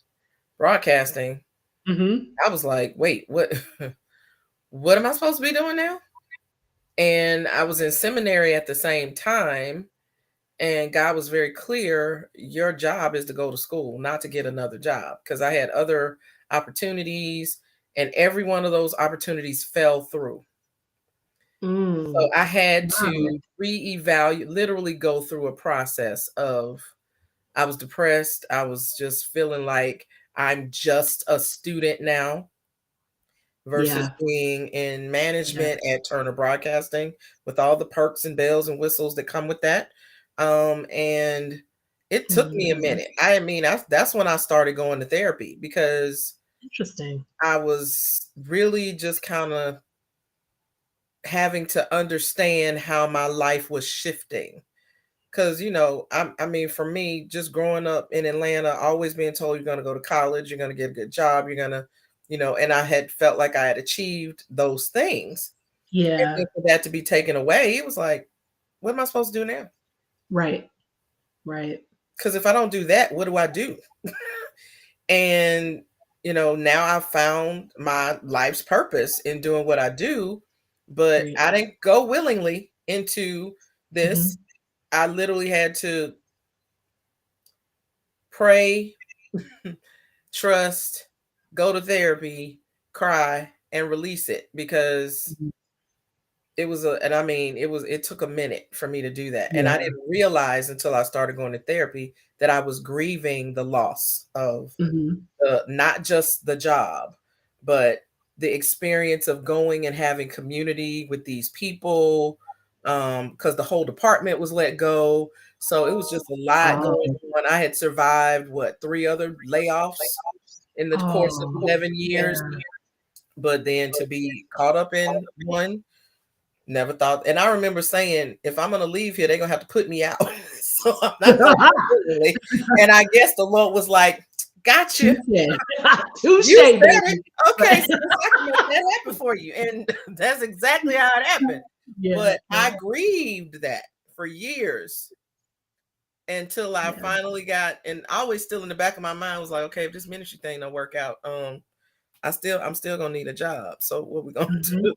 Broadcasting, I was like, wait, what what am I supposed to be doing now? And I was in seminary at the same time. And God was very clear, your job is to go to school, not to get another job. Because I had other opportunities and every one of those opportunities fell through. So I had to reevaluate, literally go through a process of, I was depressed. I was just feeling like I'm just a student now versus being in management at Turner Broadcasting with all the perks and bells and whistles that come with that. And it took me a minute. I mean, that's when I started going to therapy because interesting. I was really just kind of having to understand how my life was shifting. Because, I mean, for me, just growing up in Atlanta, always being told you're going to go to college, you're going to get a good job, you're going to, and I had felt like I had achieved those things. Yeah. And for that to be taken away, it was like, what am I supposed to do now? Right. Because if I don't do that, what do I do? And, now I've found my life's purpose in doing what I do, but I didn't go willingly into this. I literally had to pray, trust, go to therapy, cry, and release it because it took a minute for me to do that. And I didn't realize until I started going to therapy that I was grieving the loss of not just the job, but the experience of going and having community with these people, because the whole department was let go. So it was just a lot going on. I had survived 3 other layoffs in the course of Oh, 11 years. yeah. But then to be caught up in one, never thought. And I remember saying, if I'm gonna leave here, they're gonna have to put me out. So I'm not gonna go willingly. And I guess the Lord was like, gotcha. Touche. Touche, You said baby. it. Okay, so I can make that happen for you. And that's exactly how it happened. Yeah, But yeah, I grieved that for years until I yeah. finally got, and always still in the back of my mind was like, okay, if this ministry thing don't work out, I'm still gonna need a job. So what we gonna Mhm. do?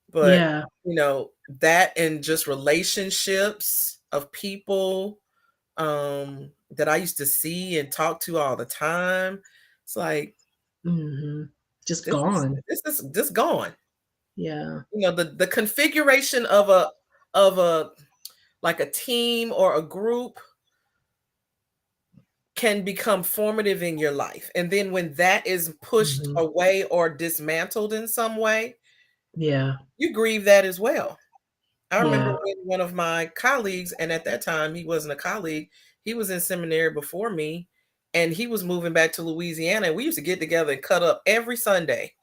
But Yeah. you know, that and just relationships of people that I used to see and talk to all the time. It's like Mhm. Just this is gone. this is just gone. Yeah. You know, the configuration of a like a team or a group can become formative in your life. And then when that is pushed Mhm. away or dismantled in some way, Yeah. you grieve that as well. I remember Yeah. when one of my colleagues, and at that time he wasn't a colleague, he was in seminary before me, and he was moving back to Louisiana. And we used to get together and cut up every Sunday.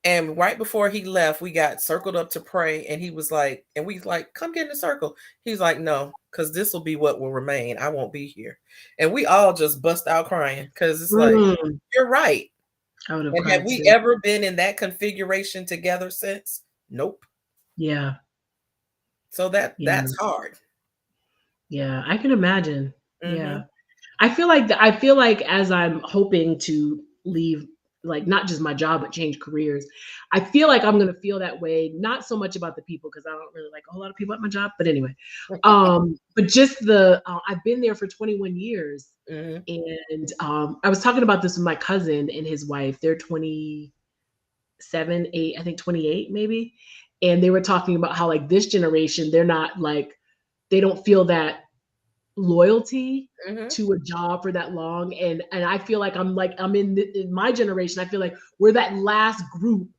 And right before he left, we got circled up to pray. And he was like, and we like, come get in the circle. He's like, no, because this will be what will remain. I won't be here. And we all just bust out crying because it's like, Mm. you're right. I would have And have cried we too. ever been in that configuration together since? Nope. Yeah. So Yeah. that's hard. Yeah. I can imagine. Mm-hmm. Yeah. I feel like as I'm hoping to leave, like not just my job but change careers, I feel like I'm gonna feel that way. Not so much about the people because I don't really like a whole lot of people at my job. But anyway, but just I've been there for 21 years, Mm-hmm. and I was talking about this with my cousin and his wife. They're 27, 8, I think 28 maybe, and they were talking about how like this generation, they're not like they don't feel that loyalty Mm-hmm. to a job for that long, and I feel like I'm in my generation. I feel like we're that last group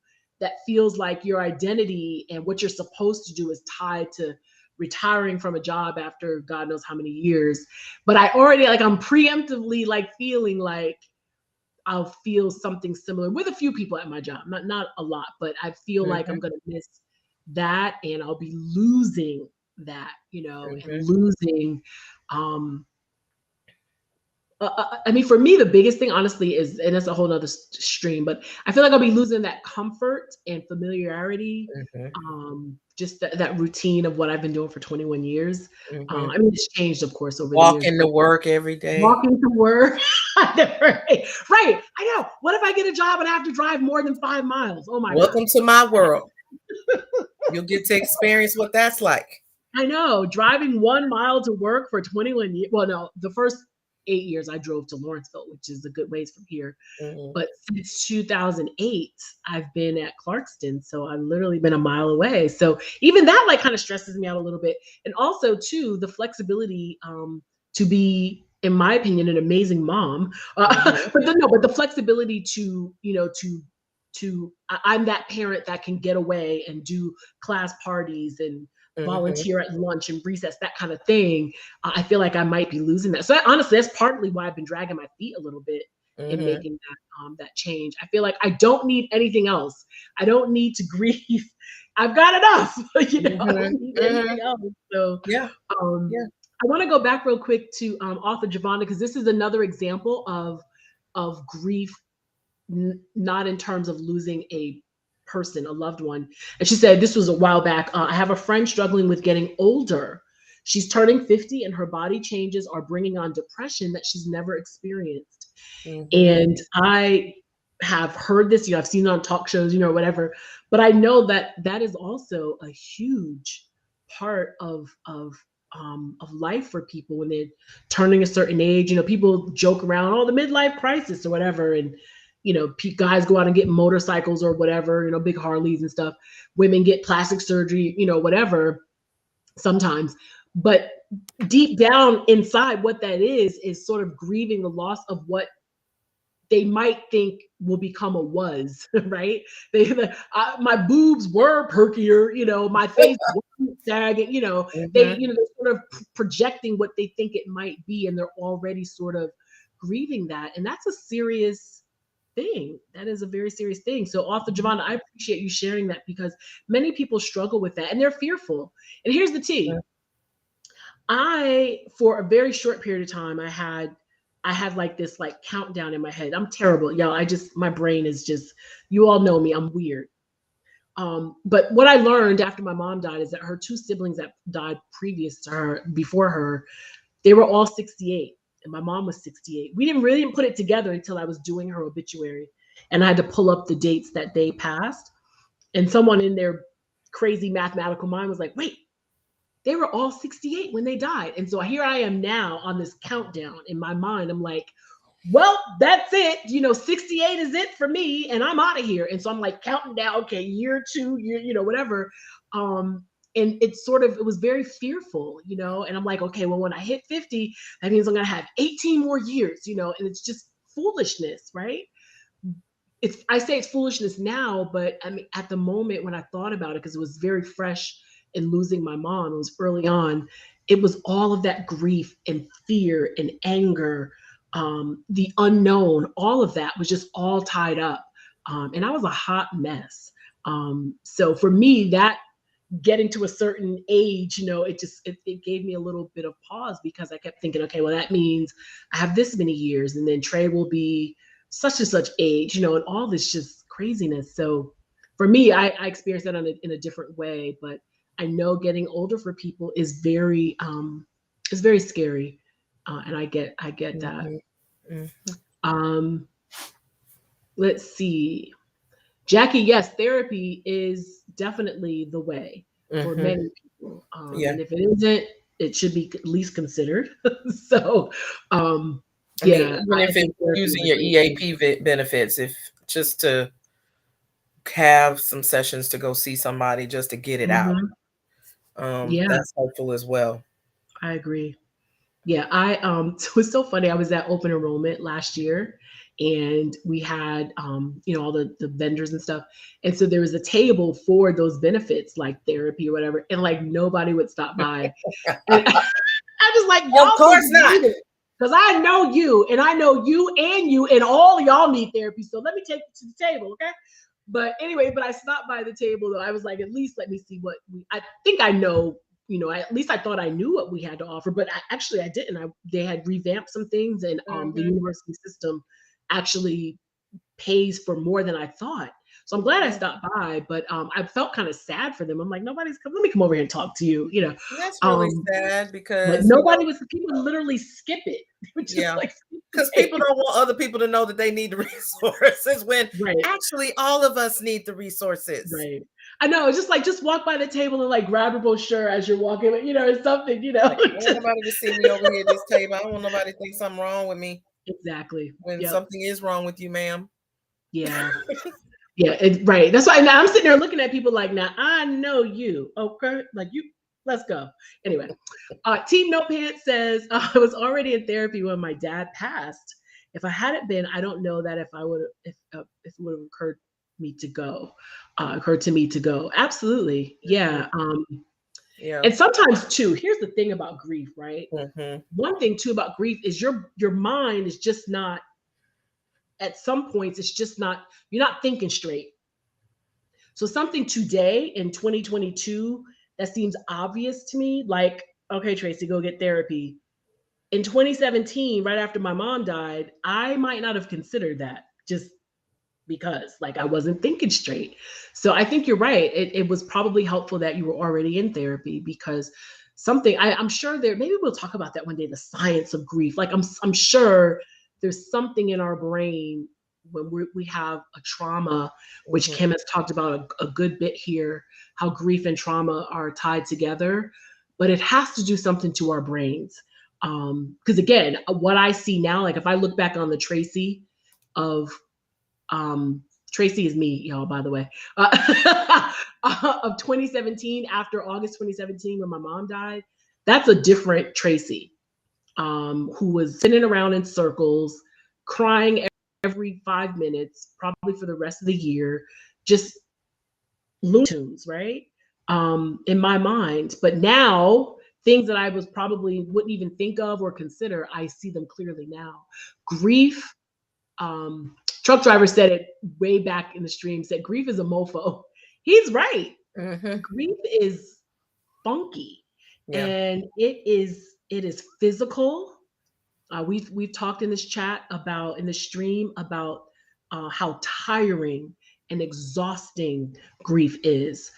that feels like your identity and what you're supposed to do is tied to retiring from a job after God knows how many years. But I already like I'm preemptively like feeling like I'll feel something similar with a few people at my job, not a lot, but I feel like Mm-hmm. I'm gonna miss that, and I'll be losing that, and Mm-hmm. losing. Um, I mean, for me, the biggest thing, honestly, is, and that's a whole nother stream, but I feel like I'll be losing that comfort and familiarity, Mm-hmm. just that routine of what I've been doing for 21 years. Mm-hmm. I mean, it's changed, of course, over the years, Walking to but work every day. walking to work. Right. I know. What if I get a job and I have to drive more than 5 miles? Oh my gosh. Welcome to my world. You'll get to experience what that's like. I know. Driving 1 mile to work for 21 years. Well, no, the first 8 years I drove to Lawrenceville, which is a good ways from here. Mm-hmm. But since 2008, I've been at Clarkston. So I've literally been a mile away. So even that like kind of stresses me out a little bit. And also too, the flexibility to be, in my opinion, an amazing mom. Mm-hmm. But the flexibility to, I'm that parent that can get away and do class parties and Mm-hmm. volunteer at lunch and recess, that kind of thing. I feel like I might be losing that. So honestly, that's partly why I've been dragging my feet a little bit in Mm-hmm. making that change. I feel like I don't need anything else. I don't need to grieve. I've got enough. I don't need Mm-hmm. anything else. So Yeah. um, Yeah. I want to go back real quick to author Javonda, because this is another example of grief, not in terms of losing a person, a loved one. And she said, this was a while back, I have a friend struggling with getting older. She's turning 50 and her body changes are bringing on depression that she's never experienced. Mm-hmm. And I have heard this, I've seen it on talk shows, whatever, but I know that that is also a huge part of life for people when they're turning a certain age. People joke around, oh, the midlife crisis or whatever. And guys go out and get motorcycles or whatever, big Harleys and stuff. Women get plastic surgery, whatever, sometimes. But deep down inside, what that is sort of grieving the loss of what they might think will become a was, right? My boobs were perkier, my face wasn't sagging, Mm-hmm. they're sort of projecting what they think it might be, and they're already sort of grieving that. And that's a serious thing. That is a very serious thing. So author Javonda, I appreciate you sharing that, because many people struggle with that and they're fearful. And here's the tea. For a very short period of time, I had like this like countdown in my head. I'm terrible. Y'all, my brain is just, you all know me, I'm weird. But what I learned after my mom died is that her two siblings that died before her, they were all 68. And my mom was 68. We didn't really put it together until I was doing her obituary. And I had to pull up the dates that they passed. And someone in their crazy mathematical mind was like, wait, they were all 68 when they died. And so here I am now on this countdown in my mind. I'm like, well, that's it. 68 is it for me, and I'm out of here. And so I'm like counting down, okay, year 2, whatever. And it was very fearful, and I'm like, okay, well, when I hit 50, that means I'm going to have 18 more years, and it's just foolishness, right? I say it's foolishness now, but I mean, at the moment when I thought about it, because it was very fresh in losing my mom, it was early on, it was all of that grief and fear and anger, the unknown, all of that was just all tied up. And I was a hot mess. So for me, that getting to a certain age, it gave me a little bit of pause, because I kept thinking, okay, well, that means I have this many years, and then Trey will be such and such age, and all this just craziness. So for me, I experienced that in a different way, but I know getting older for people is very scary. And I get that. Mm-hmm. Let's see. Jackie, yes, therapy is definitely the way for many people. And if it isn't, it should be at least considered. So, even if it's using your EAP benefits, if just to have some sessions to go see somebody just to get it out, that's helpful as well. I agree. Yeah, it was so funny. I was at open enrollment last year, and we had all the vendors and stuff. And so there was a table for those benefits like therapy or whatever, and like nobody would stop by. And I was like, y'all, of course not. Because I know you, and I know you, and all y'all need therapy. So let me take you to the table, okay? But anyway, I stopped by the table though. I was like, at least let me see what I think I know. At least I thought I knew what we had to offer, but I didn't. They had revamped some things, and the university system actually pays for more than I thought. So I'm glad I stopped by, but I felt kind of sad for them. I'm like, nobody's come. Let me come over here and talk to you. That's really sad, because but nobody was. People literally skip it. Because people don't want other people to know that they need the resources when actually all of us need the resources. Right. I know. It's just walk by the table and like grab a brochure as you're walking, or something, Like, I don't want nobody to see me over here at this table. I don't want nobody to think something wrong with me. Exactly. When something is wrong with you, ma'am. Yeah. Yeah. Right. That's why now I'm sitting there looking at people like, now I know you. Okay. Like you. Let's go. Anyway, Team No Pants says, I was already in therapy when my dad passed. If I hadn't been, I don't know that if it would have occurred to me to go. Absolutely. Yeah. And sometimes too, here's the thing about grief, right? One thing too about grief is your mind is just not, at some points, it's just not, you're not thinking straight. So something today in 2022 that seems obvious to me, like, okay, Tracy, go get therapy. In 2017, right after my mom died, I might not have considered that, just because like I wasn't thinking straight. So I think you're right. It was probably helpful that you were already in therapy, because I'm sure maybe we'll talk about that one day, the science of grief. Like I'm sure there's something in our brain when we have a trauma, which Kim has talked about a good bit here, how grief and trauma are tied together, but it has to do something to our brains. Because again, what I see now, like if I look back on the Tracy of, Tracy is me, y'all, by the way, of 2017, after August 2017, when my mom died, that's a different Tracy, who was sitting around in circles, crying every 5 minutes, probably for the rest of the year, just Looney Tunes, right? In my mind. But now things that I was probably wouldn't even think of or consider, I see them clearly now. Grief, truck driver said it way back in the stream, said grief is a mofo. He's right. Mm-hmm. Grief is funky, Yeah. and it is physical. We've talked in this chat about, in the stream, about how tiring and exhausting grief is.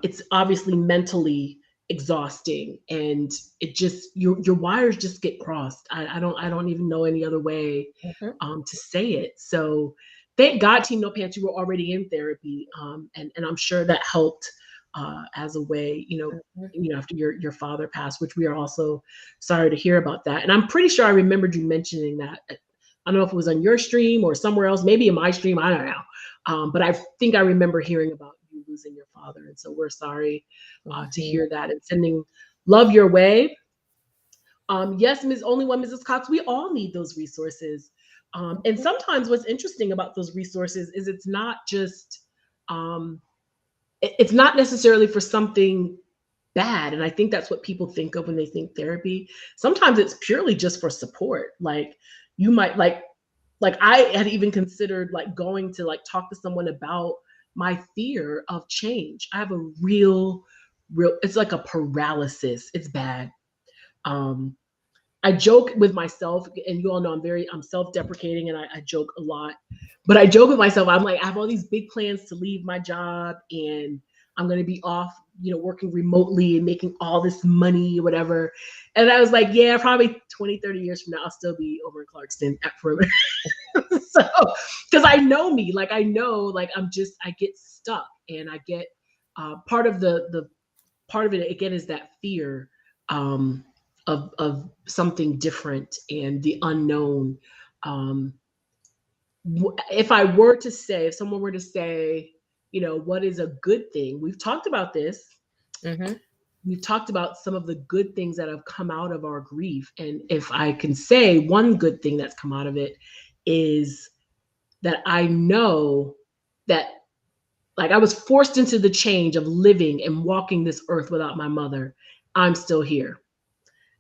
It's obviously mentally exhausting, and it just, your wires just get crossed. I don't even know any other way to say it. So thank God, Team No Pants, you were already in therapy, and I'm sure that helped as a way, after your father passed, which we are also sorry to hear about that. And I'm pretty sure I remembered you mentioning that. I don't know if it was on your stream or somewhere else, maybe in my stream, I don't know. But I think I remember hearing about you losing your father. And so we're sorry to hear that, and sending love your way. Yes, Only One Mrs. Cox, we all need those resources. And sometimes what's interesting about those resources is it's not just, it's not necessarily for something bad. And I think that's what people think of when they think therapy. Sometimes it's purely just for support. Like, you might like I had even considered like going to like talk to someone about my fear of change. I have a real, it's like a paralysis. It's bad. I joke with myself, and you all know I'm self-deprecating, and I joke a lot, but I joke with myself. I'm like, I have all these big plans to leave my job, and I'm going to be off, working remotely and making all this money, whatever. And I was like, yeah, probably 20, 30 years from now, I'll still be over in Clarkston at Perimeter. So, because I know me, like, I know, like, I get stuck, and I get, part of the part of it, again, is that fear, of something different and the unknown. If someone were to say, what is a good thing? We've talked about this. Mm-hmm. We've talked about some of the good things that have come out of our grief. And if I can say one good thing that's come out of it, is that I know that, like, I was forced into the change of living and walking this earth without my mother. I'm still here.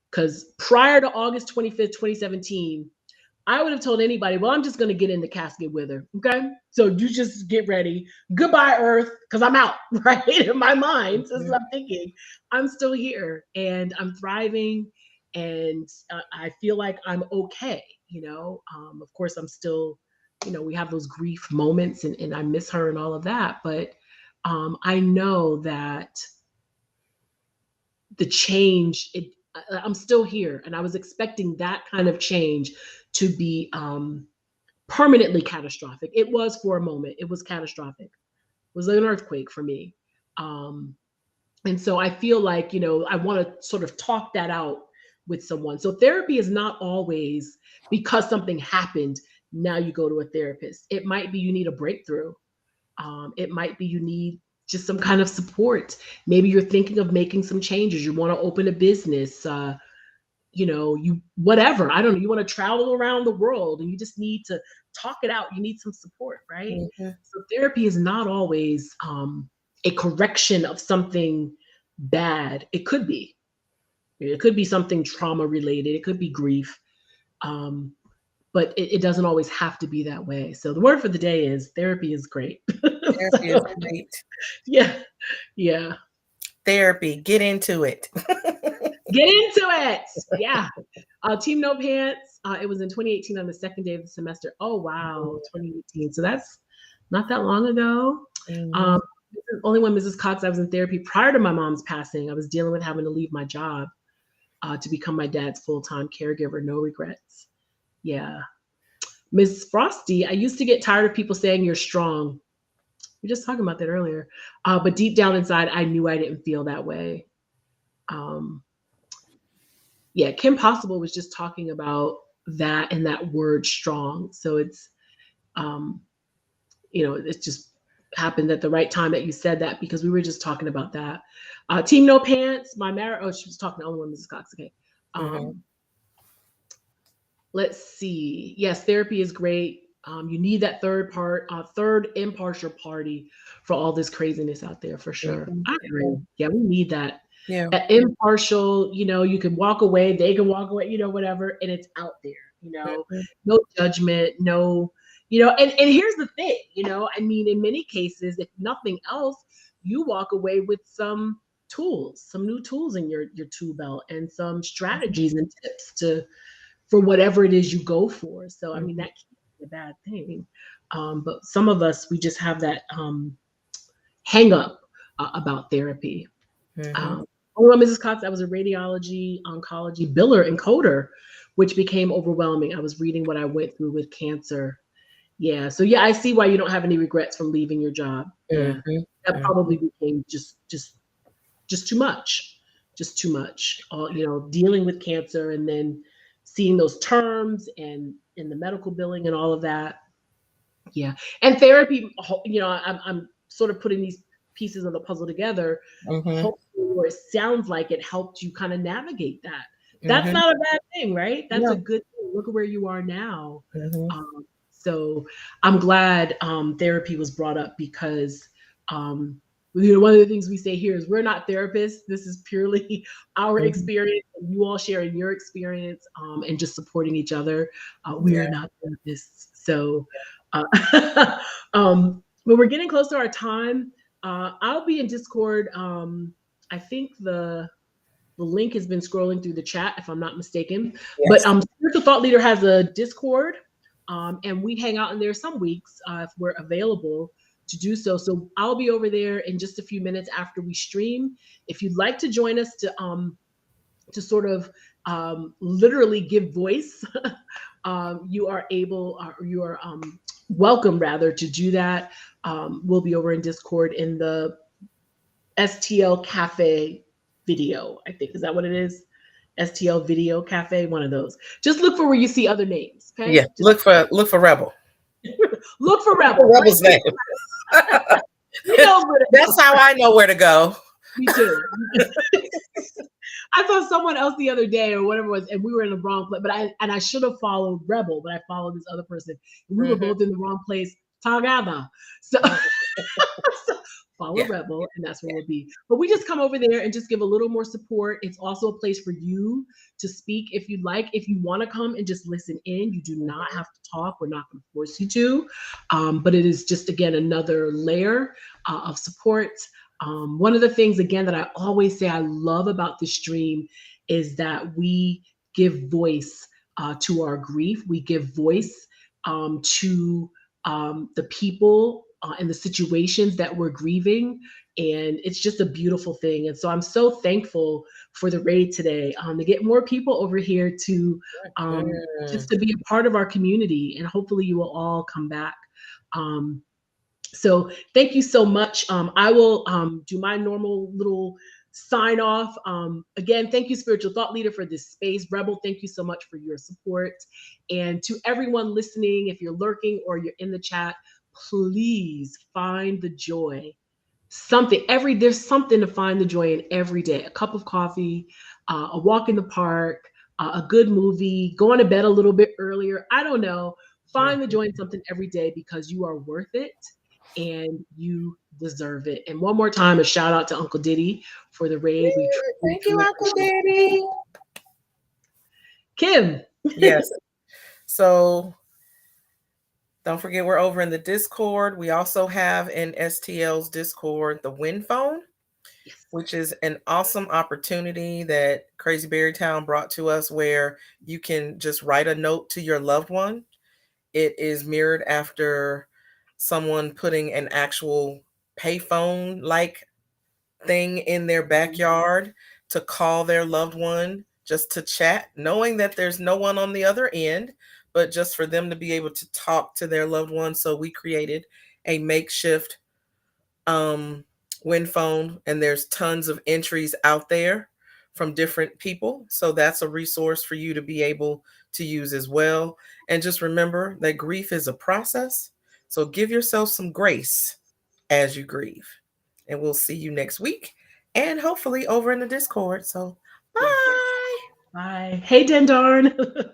Because prior to August 25th, 2017, I would have told anybody, well, I'm just going to get in the casket with her. Okay. So you just get ready. Goodbye, Earth, because I'm out, right? In my mind. So I'm thinking, I'm still here, and I'm thriving, and I feel like I'm okay. Of course, I'm still, we have those grief moments, and I miss her and all of that. But I know that the change, I'm still here, and I was expecting that kind of change to be permanently catastrophic. It was for a moment. It was catastrophic. It was like an earthquake for me. And so I feel like, I want to sort of talk that out with someone. So therapy is not always because something happened, now you go to a therapist. It might be you need a breakthrough. It might be you need just some kind of support. Maybe you're thinking of making some changes. You want to open a business, whatever. I don't know. You want to travel around the world, and you just need to talk it out. You need some support, right? Mm-hmm. So therapy is not always a correction of something bad. It could be. It could be something trauma related. It could be grief. But it doesn't always have to be that way. So the word for the day is therapy is great. Therapy is great. Yeah. Yeah. Therapy. Get into it. Get into it. Yeah. Team No Pants. It was in 2018 on the second day of the semester. Oh, wow. 2018. So that's not that long ago. Mm-hmm. Only One Mrs. Cox, I was in therapy prior to my mom's passing. I was dealing with having to leave my job to become my dad's full-time caregiver. No regrets. Yeah. Miss Frosty, I used to get tired of people saying you're strong. We were just talking about that earlier. But deep down inside, I knew I didn't feel that way. Yeah, Kim Possible was just talking about that and that word strong. So it's, it just happened at the right time that you said that, because we were just talking about that. Team No Pants, she was talking to Only One Mrs. Cox. Okay. Let's see. Yes, therapy is great. You need that third impartial party for all this craziness out there, for sure. Mm-hmm. I agree. Yeah, we need that. Yeah. Impartial, you can walk away, they can walk away, whatever, and it's out there, no judgment, no, and here's the thing, I mean, in many cases, if nothing else, you walk away with some new tools in your tool belt and some strategies and tips for whatever it is you go for. So, I mean, that can't be a bad thing. But some of us, we just have that hang up about therapy. Well, Mrs. Cox, I was a radiology, oncology biller and coder, which became overwhelming. I was reading what I went through with cancer. Yeah. So yeah, I see why you don't have any regrets from leaving your job. Yeah. That probably became just too much. Just too much. Dealing with cancer and then seeing those terms and in the medical billing and all of that. Yeah. And therapy, I'm sort of putting these pieces of the puzzle together. Hopefully, or it sounds like it helped you kind of navigate that. That's not a bad thing, right? That's a good thing. Look at where you are now. So I'm glad therapy was brought up because one of the things we say here is we're not therapists. This is purely our experience, and you all sharing your experience and just supporting each other. We are not therapists. So when we're getting close to our time, I'll be in Discord. I think the link has been scrolling through the chat, if I'm not mistaken. Yes. But Spiritual Thought Leader has a Discord, and we hang out in there some weeks if we're available to do so. So I'll be over there in just a few minutes after we stream. If you'd like to join us to sort of literally give voice, you are welcome rather to do that. We'll be over in Discord in the STL Cafe video, I think. Is that what it is? STL Video Cafe, one of those. Just look for where you see other names. Okay. Yeah. Look for Rebel. Look for Rebel. Rebel's name. That's how I know where to go. Me too. I saw someone else the other day or whatever it was, and we were in the wrong place. But I should have followed Rebel, but I followed this other person. We were both in the wrong place together. So follow Rebel, and that's where we'll be. But we just come over there and just give a little more support. It's also a place for you to speak if you'd like. If you want to come and just listen in, you do not have to talk. We're not going to force you to. But it is just, again, another layer of support. One of the things, again, that I always say I love about this stream is that we give voice to our grief. We give voice to the people and the situations that we're grieving. And it's just a beautiful thing. And so I'm so thankful for the raid today to get more people over here to just to be a part of our community. And hopefully you will all come back. So thank you so much. I will do my normal little sign off. Again, thank you, Spiritual Thought Leader, for this space. Rebel, thank you so much for your support. And to everyone listening, if you're lurking or you're in the chat, please find the joy. There's something to find the joy in every day. A cup of coffee, a walk in the park, a good movie, going to bed a little bit earlier. I don't know. Find the joy in something every day because you are worth it. And you deserve it. And one more time, a shout out to Uncle Diddy for the raid. Thank you, Uncle Diddy. Kim. Yes. So don't forget, we're over in the Discord. We also have in STL's Discord the Win Phone, which is an awesome opportunity that Crazy Berry Town brought to us where you can just write a note to your loved one. It is mirrored after someone putting an actual payphone like thing in their backyard to call their loved one, just to chat, knowing that there's no one on the other end, but just for them to be able to talk to their loved one. So we created a makeshift Win Phone, and there's tons of entries out there from different people. So that's a resource for you to be able to use as well. And just remember that grief is a process. So give yourself some grace as you grieve. And we'll see you next week and hopefully over in the Discord. So bye. Bye. Hey, Dendarn.